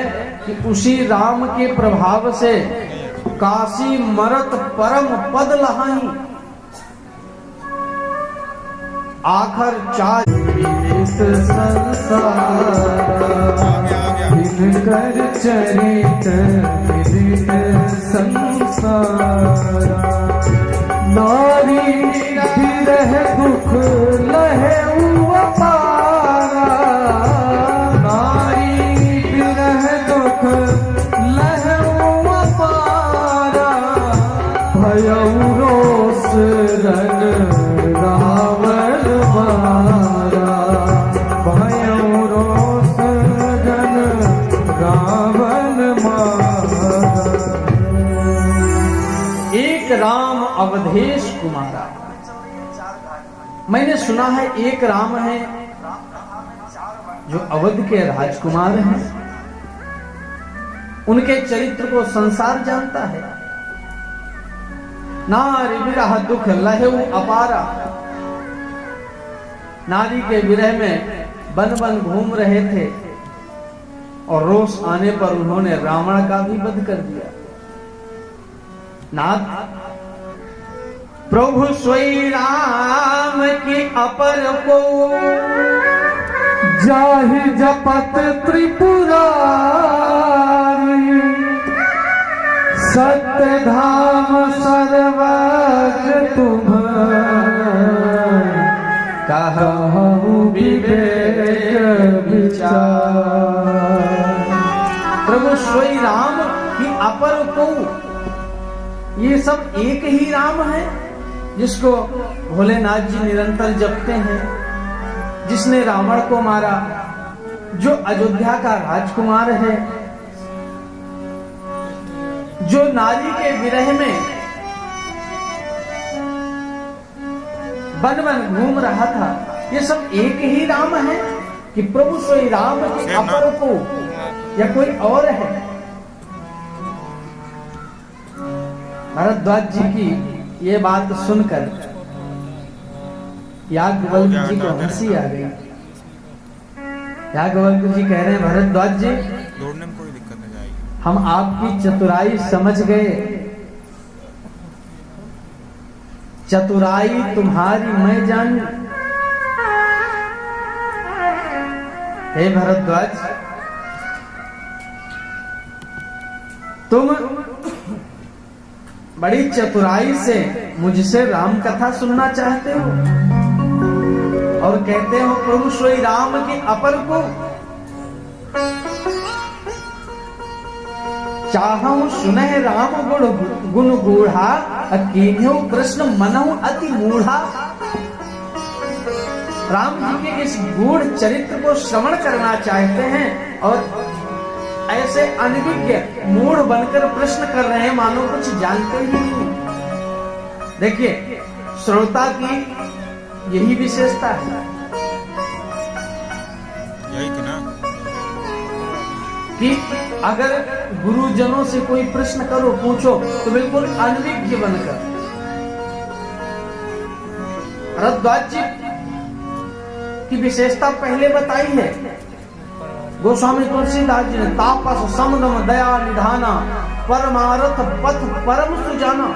कि उसी राम के प्रभाव से काशी मरत परम पद लहाई, आखर चार संसार कर चरित विदित संसार, नारी विरह दुख लहे अपारा, नारी विरह दुख लहे अपारा, भयउ रोष रन रावण मारा, भयउ रोष रन रावण मारा। एक राम अवधेश कुमारा। मैंने सुना है एक राम है जो अवध के राजकुमार हैं, उनके चरित्र को संसार जानता है। नारी विरह दुख लहेउ अपारा, नारी के विरह में वन वन घूम रहे थे और रोष आने पर उन्होंने रावण का भी वध कर दिया। नाथ, प्रभु स्वयं राम की अपर को जाहि जपत त्रिपुरारी, सत्य धाम सर्वज्ञ तुम कहु विवेक विचार। प्रभु स्वयं राम की अपर को, ये सब एक ही राम है। जिसको भोलेनाथ जी निरंतर जपते हैं, जिसने रावण को मारा, जो अयोध्या का राजकुमार है, जो नारी के विरह में वन वन घूम रहा था, ये सब एक ही राम है कि प्रभु श्री राम के अपर को या कोई और है? भरद्वाज जी की ये बात सुनकर याज्ञवल्क्य जी को हंसी आ गई। याज्ञवल्क्य जी कह रहे हैं, भरद्वाज जी दौड़ने में कोई दिक्कत नहीं आएगी, हम आपकी चतुराई समझ गए, चतुराई तुम्हारी मैं जानू। हे भरद्वाज, तुम बड़ी चतुराई से मुझसे राम कथा सुनना चाहते हो और कहते हो प्रभु श्री राम के अपर को चाहूं सुनह राम गुण गूढ़ा, कीन्हु प्रश्न मनहु अति मूढ़ा। राम जी के इस गूढ़ चरित्र को श्रवण करना चाहते हैं और ऐसे अनभिज्ञ मूढ़ बनकर प्रश्न कर रहे हैं मानो कुछ जानते ही नहीं। देखिए, श्रोता की यही विशेषता है, यही थी ना कि अगर गुरुजनों से कोई प्रश्न करो, पूछो तो बिल्कुल अनभिज्ञ बनकर। भरद्वाज जी की विशेषता पहले बताई है गोस्वामी तुलसीदास जी ने। तापस समदम दया निधाना, परमार्थ पथ परम सुजाना।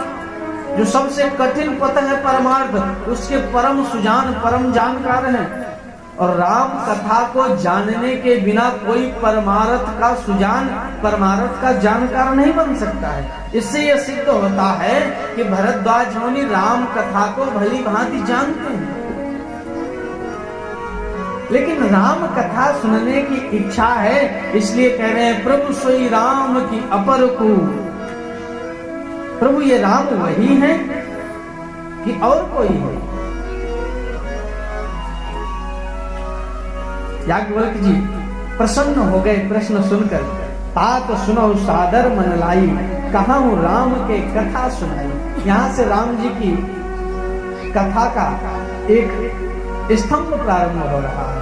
जो सबसे कठिन पथ है परमार्थ, उसके परम सुजान, परम जानकार हैं। और राम कथा को जानने के बिना कोई परमार्थ का सुजान, परमार्थ का जानकार नहीं बन सकता है। इससे यह सिद्ध होता है कि भरद्वाज मुनि राम कथा को भली भांति जानते हैं, लेकिन राम कथा सुनने की इच्छा है, इसलिए कह रहे हैं प्रभु श्री राम की अपर को। प्रभु ये राम वही है कि और कोई है? याज्ञवल्क्य जी प्रसन्न हो गए प्रश्न सुनकर। तात सुनो सादर मन लाई, कहूं राम के कथा सुनाई। यहां से राम जी की कथा का एक स्तंभ प्रारंभ हो रहा है।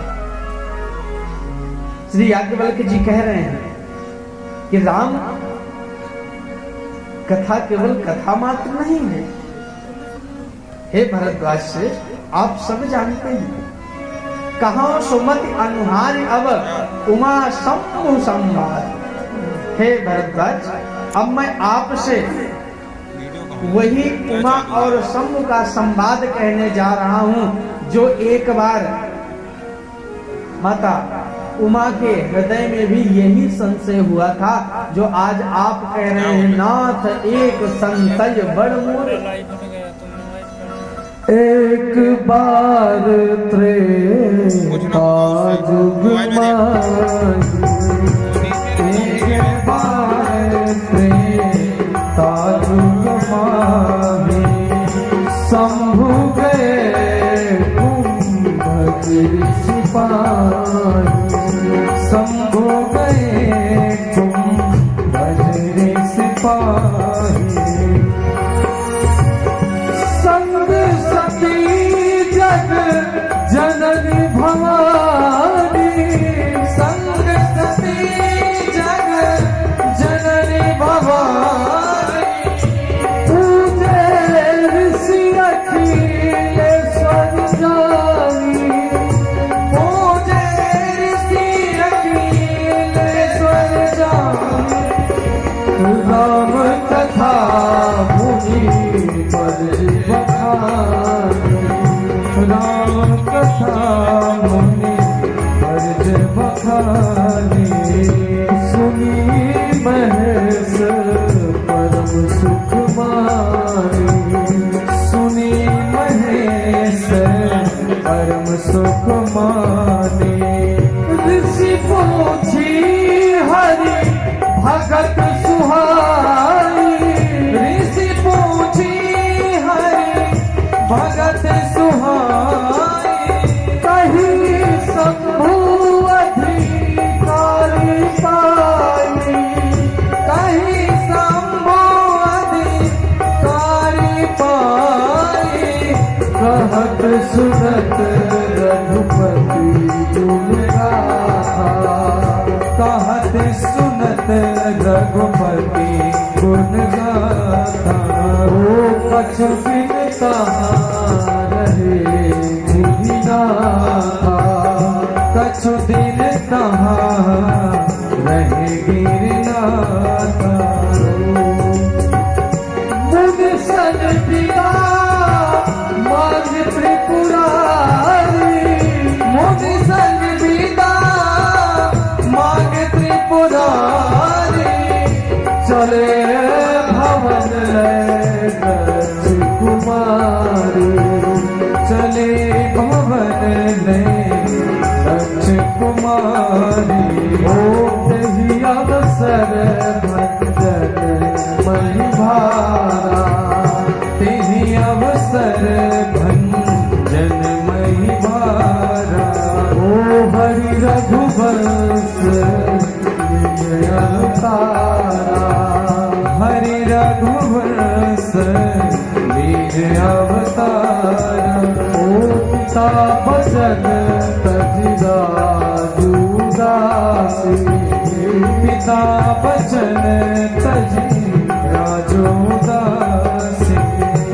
श्री याज्ञवल्क्य जी कह रहे हैं कि राम कथा केवल कथा मात्र नहीं है। हे भरद्वाज से आप सब जानते हैं, कहां सुमति अनुहारी अब उमा समूह संवाद। हे भरद्वाज, अब मैं आपसे वही उमा और शंभु का संवाद कहने जा रहा हूं जो एक बार माता उमा के हृदय में भी यही संशय हुआ था, जो आज आप कह रहे हैं। नाथ एक संशय बड़ मोर, एक बार त्रेता जुग माही, एक बार त्रेता जुग माही, शंभु गए कुंभ सिपाही, शंभु गए कुंभ सिपाही, संग सती जग जननी भवानी, संग सती जग जननी भवानी, पूजे ऋषि अखिलेश्वर जानी, पूजे ऋषि अखिलेश्वर जानी, राम कथा मुनि पद बखानी, राम कथा मुनि पद बखानी, सुनी महेश परम सुख मानी, सुनी महेश परम सुख मानी, ऋषि पूछी हरि भगत सुहाई, ऋषि पूछी हरि भगत सुहाई कहीं शंभु अधिकारी पाई, कहीं शंभु अधिकारी पाई कहत सुनत रघुपति गुण गाथा, कहत सुनत रघुपति गुण गाथा ओ कछु दिन कहाँ रहे गिरनाथा, कछु दिन कहाँ रहे गिरनाथा मुनि सन पिता मांग त्रिपुरारी, मुनि संग बीता मांग त्रिपुरारी चले भवन कुमारी, चले भवन में दक्ष कुमारी ओ ही अवसर भंजन महिभारा, तेहि अवसर भंजन महिभारा ओ हरि रघुवंश अवतारा, हरि रघुवंश लीज अवतारा ओ पिता बचन तजिदासी, पिता बचन तजी राजोदासी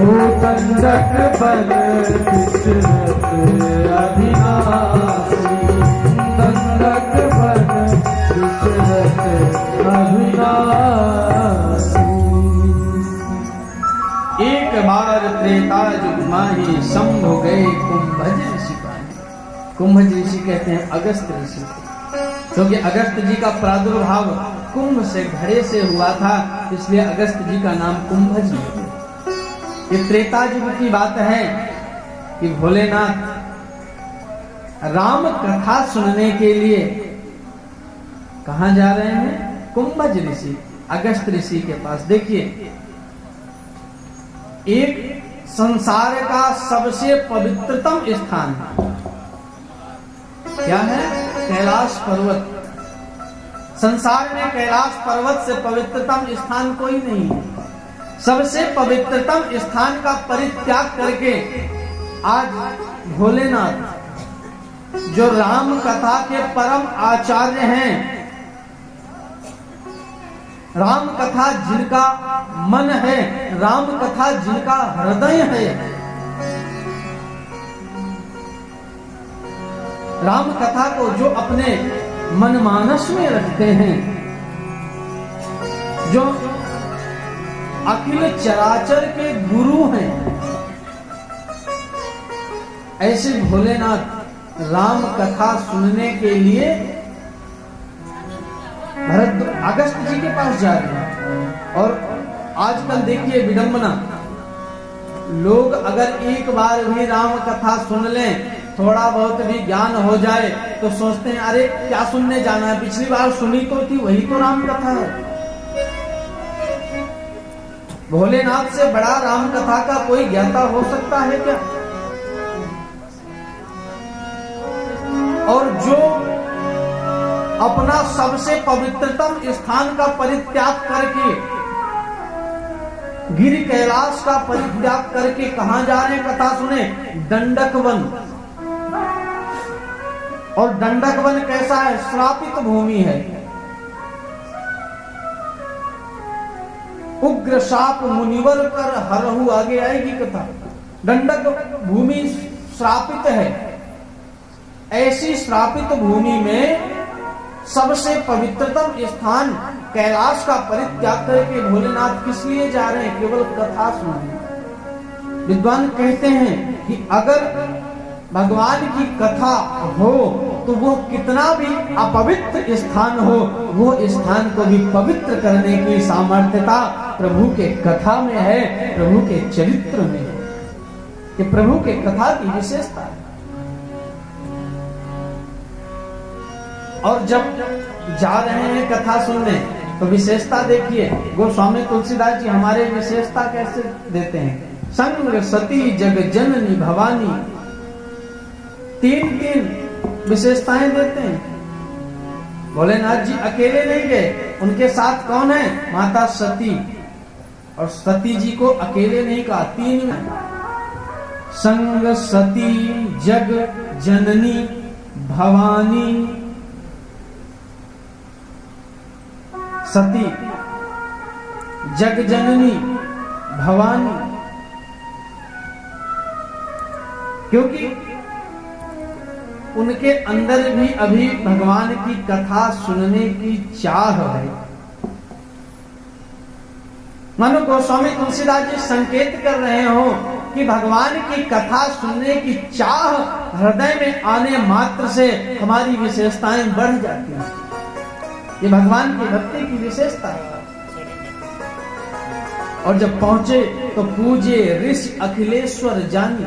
ओ दंडक बल विचरत अविनाशी, दंडक बल विचरत अविनाशी। एक बार त्रेता युग माही शंभु गए कुंभज ऋषि पानी। कुंभज ऋषि कहते हैं अगस्त ऋषि को, क्योंकि अगस्त जी का प्रादुर्भाव कुंभ से घड़े से हुआ था, इसलिए अगस्त जी का नाम कुंभज है। ये त्रेता युग की बात है कि भोलेनाथ राम कथा सुनने के लिए कहां जा रहे हैं? कुंभज ऋषि, अगस्त ऋषि के पास। देखिए, एक संसार का सबसे पवित्रतम स्थान क्या है? कैलाश पर्वत। संसार में कैलाश पर्वत से पवित्रतम स्थान कोई नहीं है। सबसे पवित्रतम स्थान का परित्याग करके आज भोलेनाथ, जो राम कथा के परम आचार्य हैं, राम कथा जिनका मन है, राम कथा जिनका हृदय है, राम कथा को जो अपने मनमानस में रखते हैं, जो अखिल चराचर के गुरु हैं, ऐसे भोलेनाथ राम कथा सुनने के लिए अगस्त जी के पास जा रहे हैं। और आजकल देखिए विडंबना, लोग अगर एक बार भी राम कथा सुन लें, थोड़ा बहुत भी ज्ञान हो जाए, तो सोचते हैं अरे क्या सुनने जाना है, पिछली बार सुनी तो थी, वही तो राम कथा है। भोलेनाथ से बड़ा राम कथा का कोई ज्ञाता हो सकता है क्या? और जो अपना सबसे पवित्रतम स्थान का परित्याग करके, गिर कैलाश का परित्याग करके कहां जा रहे हैं कथा सुने? दंडक वन। और दंडक वन कैसा है? श्रापित भूमि है। उग्र शाप मुनिवर कर हरहु, आगे आएगी कथा। दंडक भूमि श्रापित है। ऐसी श्रापित भूमि में सबसे पवित्रतम स्थान कैलाश का परित्याग करके भोलेनाथ किस लिए जा रहे हैं? केवल कथा सुनने। विद्वान कहते हैं कि अगर भगवान की कथा हो तो वो कितना भी अपवित्र स्थान हो, वो स्थान को भी पवित्र करने की सामर्थ्यता प्रभु के कथा में है, प्रभु के चरित्र में है। कि प्रभु के कथा की विशेषता है। और जब जा रहे हैं कथा सुनने तो विशेषता देखिए, गोस्वामी तुलसीदास जी हमारे विशेषता कैसे देते हैं। संग सती जग जननी भवानी, तीन तीन विशेषताएं देते हैं। भोलेनाथ जी अकेले नहीं गए, उनके साथ कौन है? माता सती। और सती जी को अकेले नहीं कहा, तीन में। संग सती जग जननी भवानी। सती जग जननी भवानी, क्योंकि उनके अंदर भी अभी भगवान की कथा सुनने की चाह है। मानो गोस्वामी तुलसीदास जी संकेत कर रहे हो कि भगवान की कथा सुनने की चाह हृदय में आने मात्र से हमारी विशेषताएं बढ़ जाती हैं। ये भगवान की भक्ति की विशेषता है। और जब पहुंचे तो पूजे ऋषि अखिलेश्वर जानी।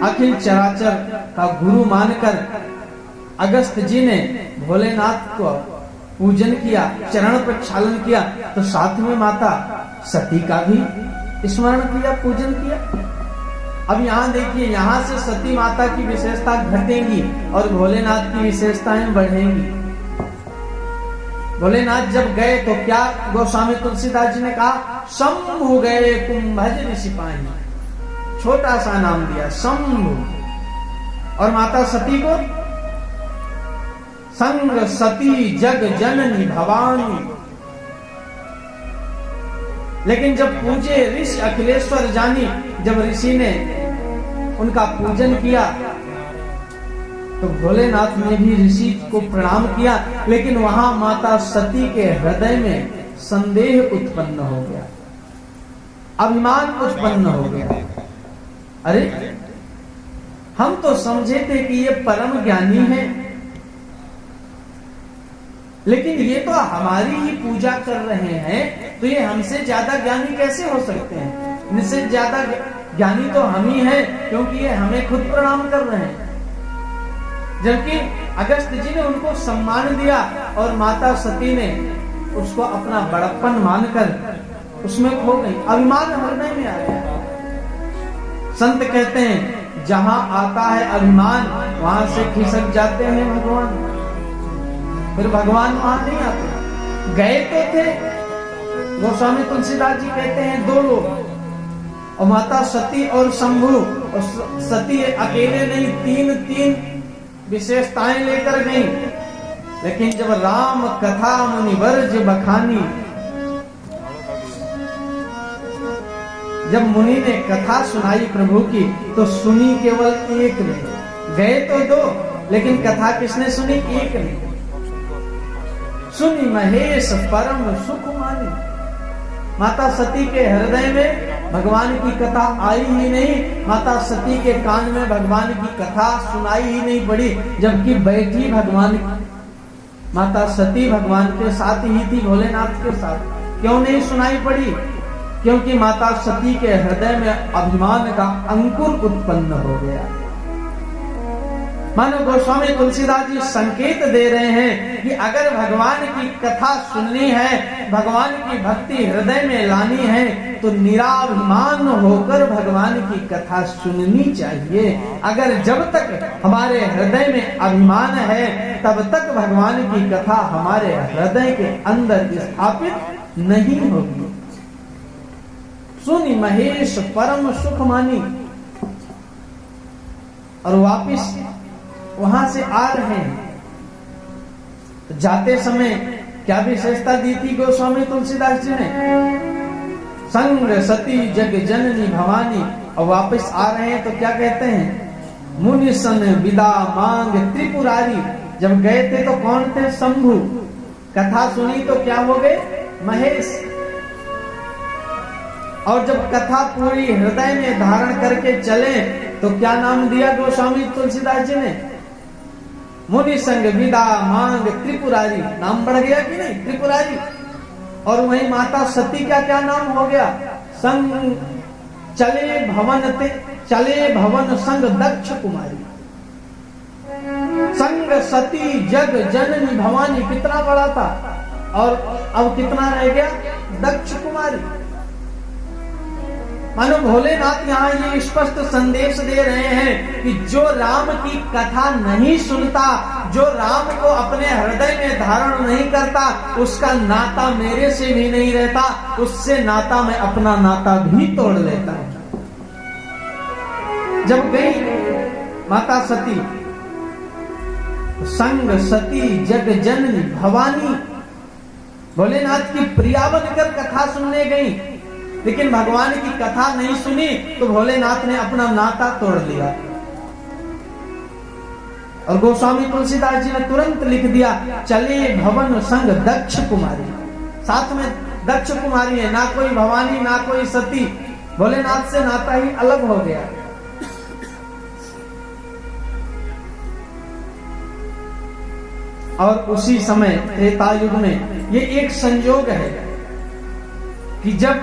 अखिल चराचर का गुरु मानकर अगस्त जी ने भोलेनाथ को पूजन किया, चरण प्रक्षालन किया, तो साथ में माता सती का भी स्मरण किया, पूजन किया। अब यहाँ देखिए, यहाँ से सती माता की विशेषता घटेंगी और भोलेनाथ की विशेषताएं बढ़ेंगी। भोलेनाथ जब गए तो क्या गोस्वामी तुलसीदास जी ने कहा? शंभु गए कुंभज ऋषि पानी। छोटा सा नाम दिया, शंभु। और माता सती को संग सती जग जननी भवानी। लेकिन जब पूजे ऋषि अखिलेश्वर जानी, जब ऋषि ने उनका पूजन किया तो भोलेनाथ ने भी ऋषि को प्रणाम किया, लेकिन वहां माता सती के हृदय में संदेह उत्पन्न हो गया, अभिमान उत्पन्न हो गया। अरे, हम तो समझे थे कि ये परम ज्ञानी है, लेकिन ये तो हमारी ही पूजा कर रहे हैं, तो ये हमसे ज्यादा ज्ञानी कैसे हो सकते हैं? इनसे ज्यादा ज्ञानी तो हम ही हैं, क्योंकि ये हमें खुद प्रणाम कर रहे हैं। जबकि अगस्त जी ने उनको सम्मान दिया और माता सती ने उसको अपना बड़प्पन मानकर उसमें खो गई, अभिमान हृदय में आ गया। संत कहते हैं, जहां आता है अभिमान वहां से खिसक जाते हैं भगवान। फिर भगवान वहां नहीं आते। गए तो थे, गोस्वामी तुलसीदास जी कहते हैं, दो लोग, और माता सती और शंभु। और सती अकेले नहीं, तीन तीन विशेषताएं लेकर गई। लेकिन जब राम कथा मुनिवर्ज बखानी, जब मुनि ने कथा सुनाई प्रभु की, तो सुनी केवल एक ने। गए तो दो, लेकिन कथा किसने सुनी? एक ने। सुनी महेश परम सुख मानी। माता सती के हृदय में भगवान की कथा आई ही नहीं, माता सती के कान में भगवान की कथा सुनाई ही नहीं पड़ी, जबकि बैठी भगवान माता सती भगवान के साथ ही थी, भोलेनाथ के साथ। क्यों नहीं सुनाई पड़ी? क्योंकि माता सती के हृदय में अभिमान का अंकुर उत्पन्न हो गया। मानो गोस्वामी तुलसीदास जी संकेत दे रहे हैं कि अगर भगवान की कथा सुननी है, भगवान की भक्ति हृदय में लानी है, तो निराभिमान होकर भगवान की कथा सुननी चाहिए। अगर जब तक हमारे हृदय में अभिमान है, तब तक भगवान की कथा हमारे हृदय के अंदर स्थापित नहीं होगी। सुनी महेश परम सुख मानी। और वापिस वहां से आ रहे हैं, तो जाते समय क्या विशेषता दी थी गोस्वामी तुलसीदास जी ने? संग सती जग जननी भवानी। और वापस आ रहे हैं तो क्या कहते हैं? मुनि सन विदा मांग त्रिपुरारी। जब गए थे तो कौन थे? शंभु। कथा सुनी तो क्या हो गए? महेश। और जब कथा पूरी हृदय में धारण करके चले तो क्या नाम दिया गोस्वामी तुलसीदास जी ने? मुनि संग विदा मांग त्रिपुरारी। नाम बढ़ गया कि नहीं? त्रिपुरारी। और वहीं माता सती का क्या नाम हो गया? संग चले भवन संग दक्ष कुमारी। संग सती जग जननी भवानी कितना बड़ा था, और अब कितना रह गया? दक्ष कुमारी। मानो भोलेनाथ यहाँ ये स्पष्ट संदेश दे रहे हैं कि जो राम की कथा नहीं सुनता, जो राम को अपने हृदय में धारण नहीं करता, उसका नाता मेरे से भी नहीं रहता, उससे नाता मैं अपना नाता भी तोड़ लेता हूं। जब गई माता सती, संग सती जग जननी भवानी, भोलेनाथ की प्रिया बनकर कथा सुनने गई, लेकिन भगवान की कथा नहीं सुनी तो भोलेनाथ ने अपना नाता तोड़ लिया। और गोस्वामी तुलसीदास जी ने तुरंत लिख दिया, चले भवन संग दक्ष कुमारी। साथ में दक्ष कुमारी है, ना कोई भवानी ना कोई सती, भोलेनाथ से नाता ही अलग हो गया। और उसी समय त्रेता युग में ये एक संयोग है कि जब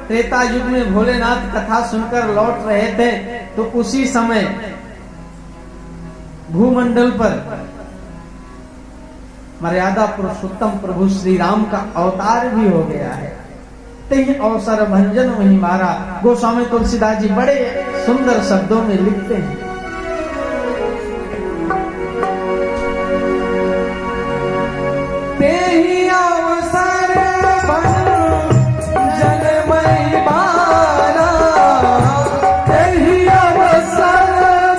त्रेता युग में भोलेनाथ कथा सुनकर लौट रहे थे तो उसी समय भूमंडल पर मर्यादा पुरुषोत्तम प्रभु श्री राम का अवतार भी हो गया है। तेहि अवसर भंजन वही मारा, गोस्वामी तुलसीदास जी बड़े सुंदर शब्दों में लिखते हैं। तेहि अवसर भंजन वही मारा, तेहि अवसर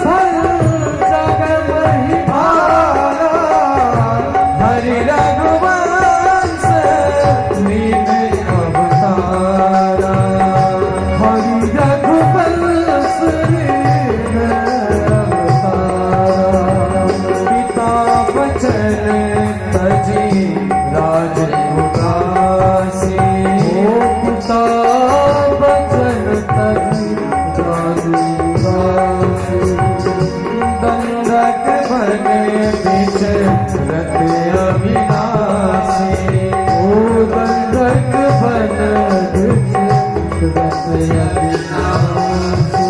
भंजन वही मारा, हरि रघुवंश लीन अवतारा, हरि रघुवंश लीन अवतारा, पिता बचन तजी राज उदासी, पिता बचन तजी राज उदासी, दंडक बने विचरत अविनाशी, ओ दंडक बन विचरत अविनाशी।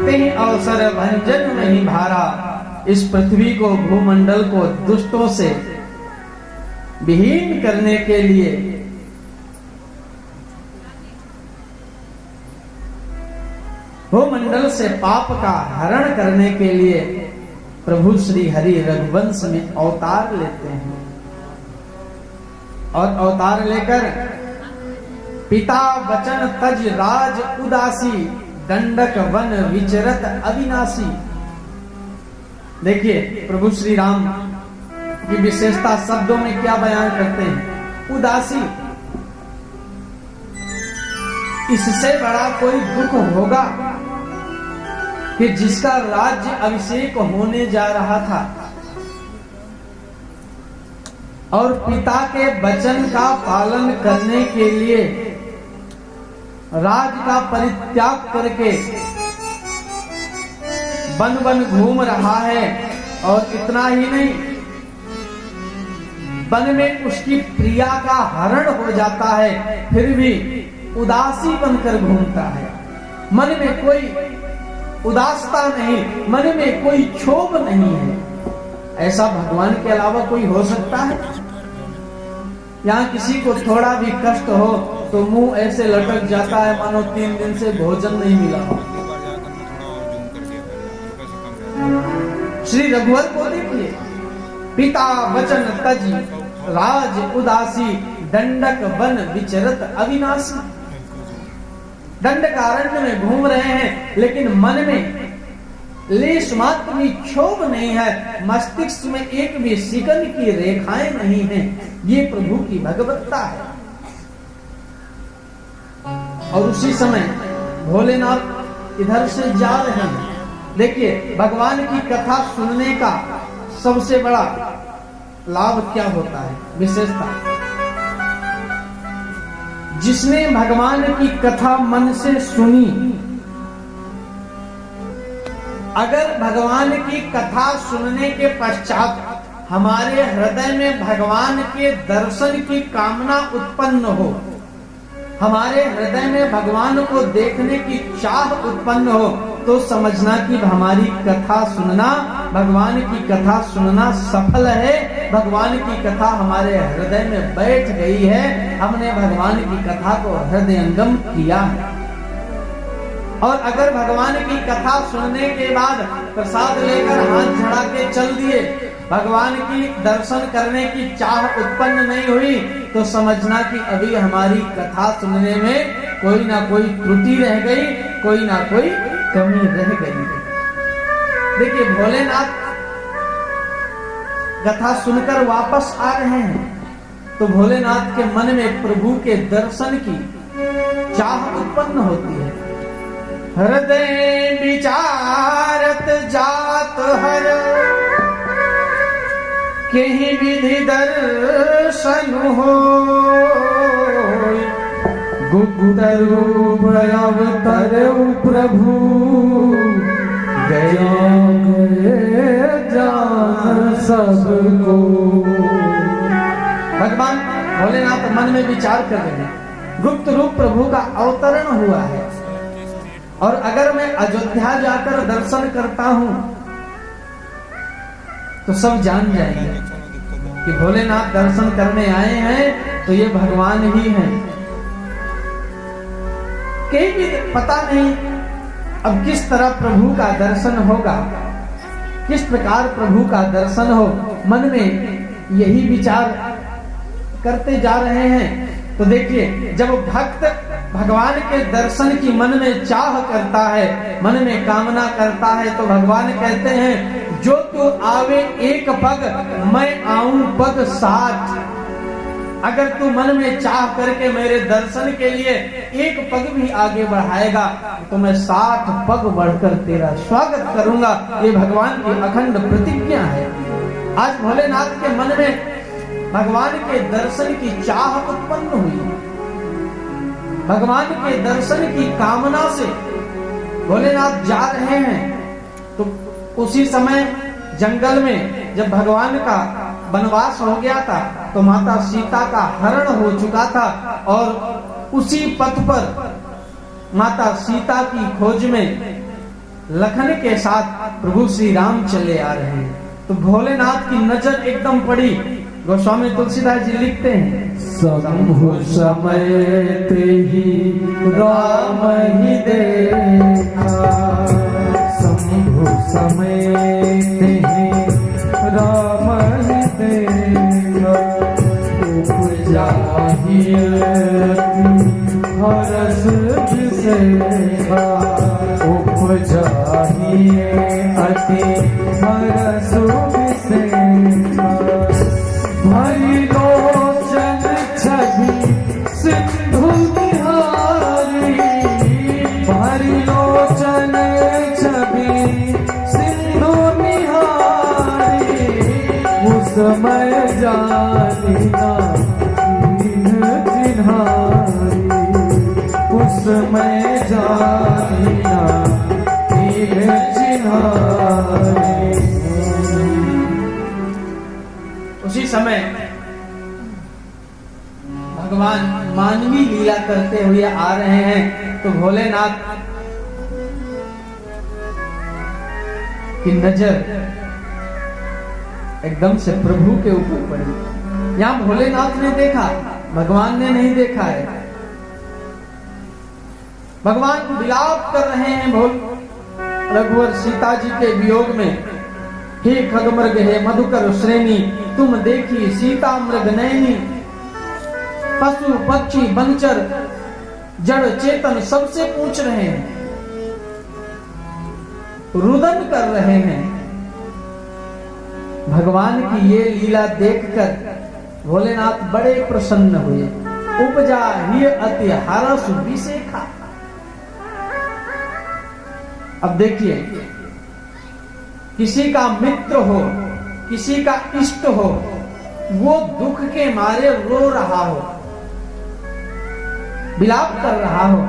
तेहि अवसर भंजन नहीं भारा, इस पृथ्वी को, भूमंडल को दुष्टों से विहीन करने के लिए भूमंडल से पाप का हरण करने के लिए प्रभु श्री हरि रघुवंश में अवतार लेते हैं। और अवतार लेकर पिता वचन तज राज उदासी, दंडक वन विचरत अविनाशी। देखिए प्रभु श्री राम की विशेषता शब्दों में क्या बयान करते हैं, उदासी। इससे बड़ा कोई दुख होगा कि जिसका राज्य अभिषेक होने जा रहा था और पिता के वचन का पालन करने के लिए राज का परित्याग करके वन वन घूम रहा है, और इतना ही नहीं, वन में उसकी प्रिया का हरण हो जाता है, फिर भी उदासी बनकर घूमता है। मन में कोई उदासता नहीं, मन में कोई क्षोभ नहीं है। ऐसा भगवान के अलावा कोई हो सकता है? यहाँ किसी को थोड़ा भी कष्ट हो तो मुंह ऐसे लटक जाता है मानो 3 दिन से भोजन नहीं मिला हो। श्री रघुवर को देखिए, पिता वचन तजी राज उदासी, दंडक वन विचरत अविनाशी। दंडकारण्य में घूम रहे हैं, लेकिन मन में लेश मात्र भी क्षोभ नहीं है, मस्तिष्क में एक भी शिकन की रेखाएं नहीं हैं। ये प्रभु की भगवत्ता है। और उसी समय भोलेनाथ इधर से जा रहे हैं। देखिए भगवान की कथा सुनने का सबसे बड़ा लाभ क्या होता है, विशेषता। जिसने भगवान की कथा मन से सुनी, अगर भगवान की कथा सुनने के पश्चात हमारे हृदय में भगवान के दर्शन की कामना उत्पन्न हो, हमारे हृदय में भगवान को देखने की चाह उत्पन्न हो, तो समझना कि हमारी कथा सुनना, भगवान की कथा सुनना सफल है। भगवान की कथा हमारे हृदय में बैठ गई है, हमने भगवान की कथा को हृदयंगम किया है। और अगर भगवान की कथा सुनने के बाद प्रसाद लेकर हाथ झड़ा के चल दिए, भगवान की दर्शन करने की चाह उत्पन्न नहीं हुई, तो समझना कि अभी हमारी कथा सुनने में कोई ना कोई त्रुटि रह गई, कोई ना कोई कमी रह गई। देखिए भोलेनाथ कथा सुनकर वापस आ रहे हैं, तो भोलेनाथ के मन में प्रभु के दर्शन की चाह उत्पन्न होती है। हृदय विचारत जात हर कहीं विधि दर्शन हो, गुप्त रूप अवतर प्रभु गया जान सबको। भगवान भोलेनाथ मन में विचार कर रहे हैं, गुप्त रूप प्रभु का अवतरण हुआ है, और अगर मैं अयोध्या जाकर दर्शन करता हूं तो सब जान जाएंगे कि भोलेनाथ दर्शन करने आए हैं, तो ये भगवान ही हैं। कहीं भी पता नहीं अब किस तरह प्रभु का दर्शन होगा, किस प्रकार प्रभु का दर्शन हो, मन में यही विचार करते जा रहे हैं। तो देखिए जब भक्त भगवान के दर्शन की मन में चाह करता है, मन में कामना करता है, तो भगवान कहते हैं जो तू आवे एक पग मैं आऊं पग 60। अगर तू मन में चाह करके मेरे दर्शन के लिए एक पग भी आगे बढ़ाएगा तो मैं 60 पग बढ़कर तेरा स्वागत करूंगा। ये भगवान की अखंड प्रतिज्ञा है। आज भोलेनाथ के मन में भगवान के दर्शन की चाह उत्पन्न हुई, भगवान के दर्शन की कामना से भोलेनाथ जा रहे हैं। तो उसी समय जंगल में जब भगवान का वनवास हो गया था, तो माता सीता का हरण हो चुका था, और उसी पथ पर माता सीता की खोज में लखन के साथ प्रभु श्री राम चले आ रहे हैं। तो भोलेनाथ की नजर एकदम पड़ी। गोस्वामी तुलसीदास जी लिखते हैं, शंभु समय ते ही राम ही देखा, शंभु समय ते ही राम ही देखा, उपजा ही हरस विसेखा, उपजा ही अति हरस विसेखा, भरी लोचन छवि सिंधु निहारी, भरी लोचन छवि सिंधु निहारी, उस समय जानी ना चिन्हारी, उस समय जानी ना चिन्हारी। उसी समय भगवान मानवी लीला करते हुए आ रहे हैं। तो भोलेनाथ की नजर एकदम से प्रभु के ऊपर पड़ी। यहां भोलेनाथ ने देखा, भगवान ने नहीं देखा है। भगवान विलाप कर रहे हैं रघुवर सीता जी के वियोग में। हे खगमृग हे मधुकर श्रेणी, तुम देखी सीता मृग नैनी, पशु पक्षी बनचर जड़ चेतन सबसे पूछ रहे हैं, रुदन कर रहे हैं। भगवान की ये लीला देखकर भोलेनाथ बड़े प्रसन्न हुए। उपजा ही अति हरस विसेखा। अब देखिए, किसी का मित्र हो, किसी का इष्ट हो, वो दुख के मारे रो रहा हो, विलाप कर रहा हो,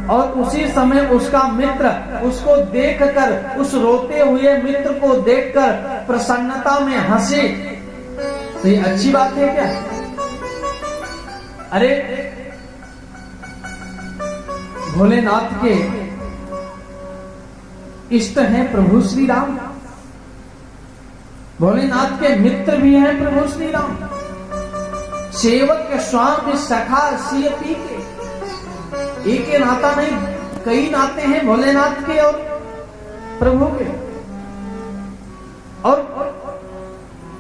और उसी समय उसका मित्र उसको देखकर, उस रोते हुए मित्र को देखकर प्रसन्नता में हंसे, तो ये अच्छी बात है क्या? अरे भोलेनाथ के इष्ट हैं प्रभु श्री राम, भोलेनाथ के मित्र भी हैं प्रभु श्री राम। सेवक के स्वामी सखा सिय पी के, एक नाता नहीं, कई नाते हैं भोलेनाथ के और प्रभु के, और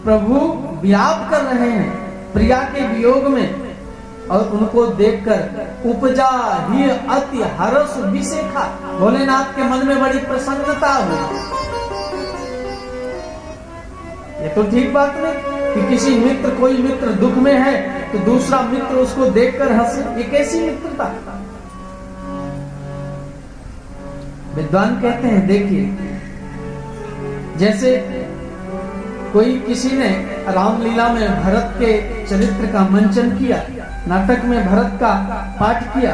प्रभु विलाप कर रहे हैं प्रिया के वियोग में, और उनको देखकर उपजा ही अति हर्ष विशेखा, भोलेनाथ के मन में बड़ी प्रसन्नता हुई। ये तो ठीक बात नहीं कि किसी मित्र, कोई मित्र दुख में है तो दूसरा मित्र उसको देखकर हंसे, ये कैसी मित्रता। विद्वान कहते हैं, देखिए जैसे कोई किसी ने रामलीला में भरत के चरित्र का मंचन किया, नाटक में भरत का पाठ किया,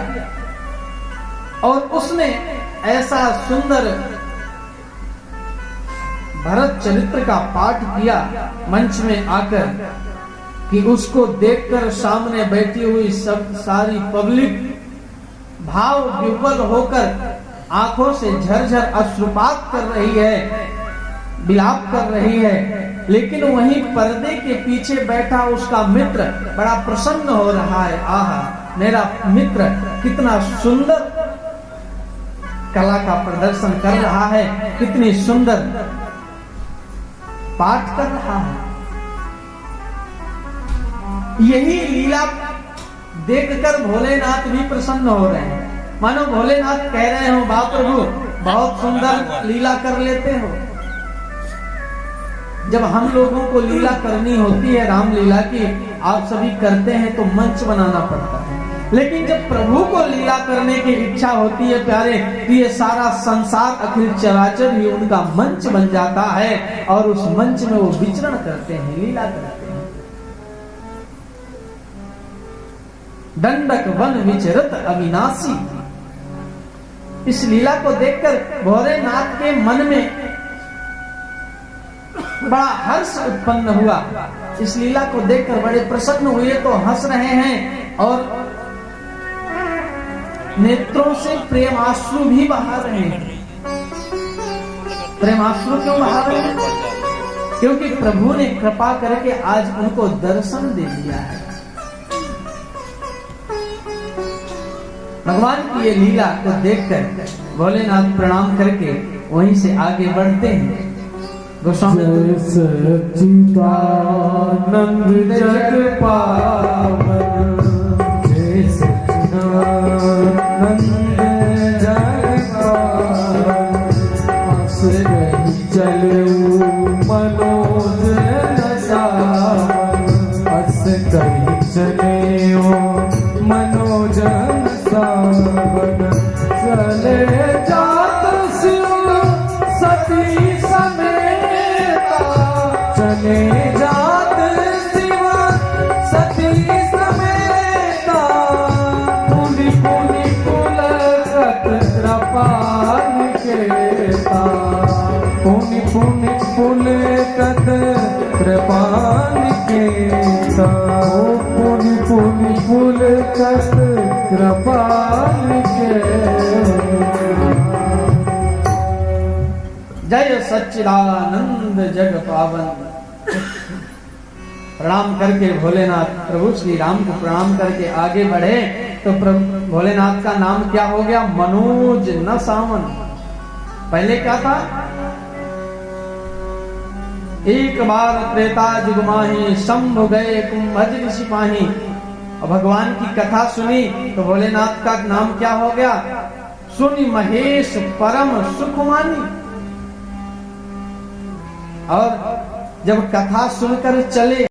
और उसने ऐसा सुंदर भरत चरित्र का पाठ किया मंच में आकर कि उसको देखकर सामने बैठी हुई सब सारी पब्लिक भाव विह्वल होकर आंखों से झरझर अश्रुपात कर रही है, विलाप कर रही है, लेकिन वहीं पर्दे के पीछे बैठा उसका मित्र बड़ा प्रसन्न हो रहा है। आहा, मेरा मित्र कितना सुंदर कला का प्रदर्शन कर रहा है, कितनी सुंदर पाठ कर रहा है। यही लीला देखकर भोलेनाथ भी प्रसन्न हो रहे हैं, मानो भोलेनाथ कह रहे हो, वाह प्रभु बहुत सुंदर लीला कर लेते हो। जब हम लोगों को लीला करनी होती है रामलीला की, आप सभी करते हैं तो मंच बनाना पड़ता है, लेकिन जब प्रभु को लीला करने की इच्छा होती है प्यारे, तो ये सारा संसार अखिल चराचर ही उनका मंच बन जाता है, और उस मंच में वो विचरण करते हैं, लीला करते हैं। दंडक वन विचरत अविनाशी, इस लीला को देखकर भोलेनाथ के मन में बड़ा हर्ष उत्पन्न हुआ, इस लीला को देखकर बड़े प्रसन्न हुए, तो हंस रहे हैं और नेत्रों से प्रेमाश्रु भी बहा रहे हैं। प्रेमाश्रु क्यों बहा रहे हैं? क्योंकि प्रभु ने कृपा करके आज उनको दर्शन दे दिया है। भगवान की ये लीला को देखकर भोलेनाथ प्रणाम करके वहीं से आगे बढ़ते हैं। गोस्वामी सच्चिदानंद जग पावन, जय सच्चिदानंद जग पावन, हंस रही चलू मनोज सावन, हंस रही चले मनोज सावन, चले जात शिव सती समेता, चले जात शिव सती समेता, पुनि पुनि पुलकत कृपान केता, पुनि पुनि पुलकत कृपान केता, पुनि पुनि पुलकत कृपान केता। जय सच्चिदानंद जग पावन। प्रणाम करके भोलेनाथ प्रभु श्री राम को प्रणाम करके आगे बढ़े, तो प्रभु भोलेनाथ का नाम क्या हो गया? मनोज न सावन। पहले क्या था? एक बार त्रेता जुग माही, शंभु गए कुंभज ऋषि पाही। और भगवान की कथा सुनी तो भोलेनाथ का नाम क्या हो गया? सुनि महेश परम सुखमानी। और जब कथा सुनकर चले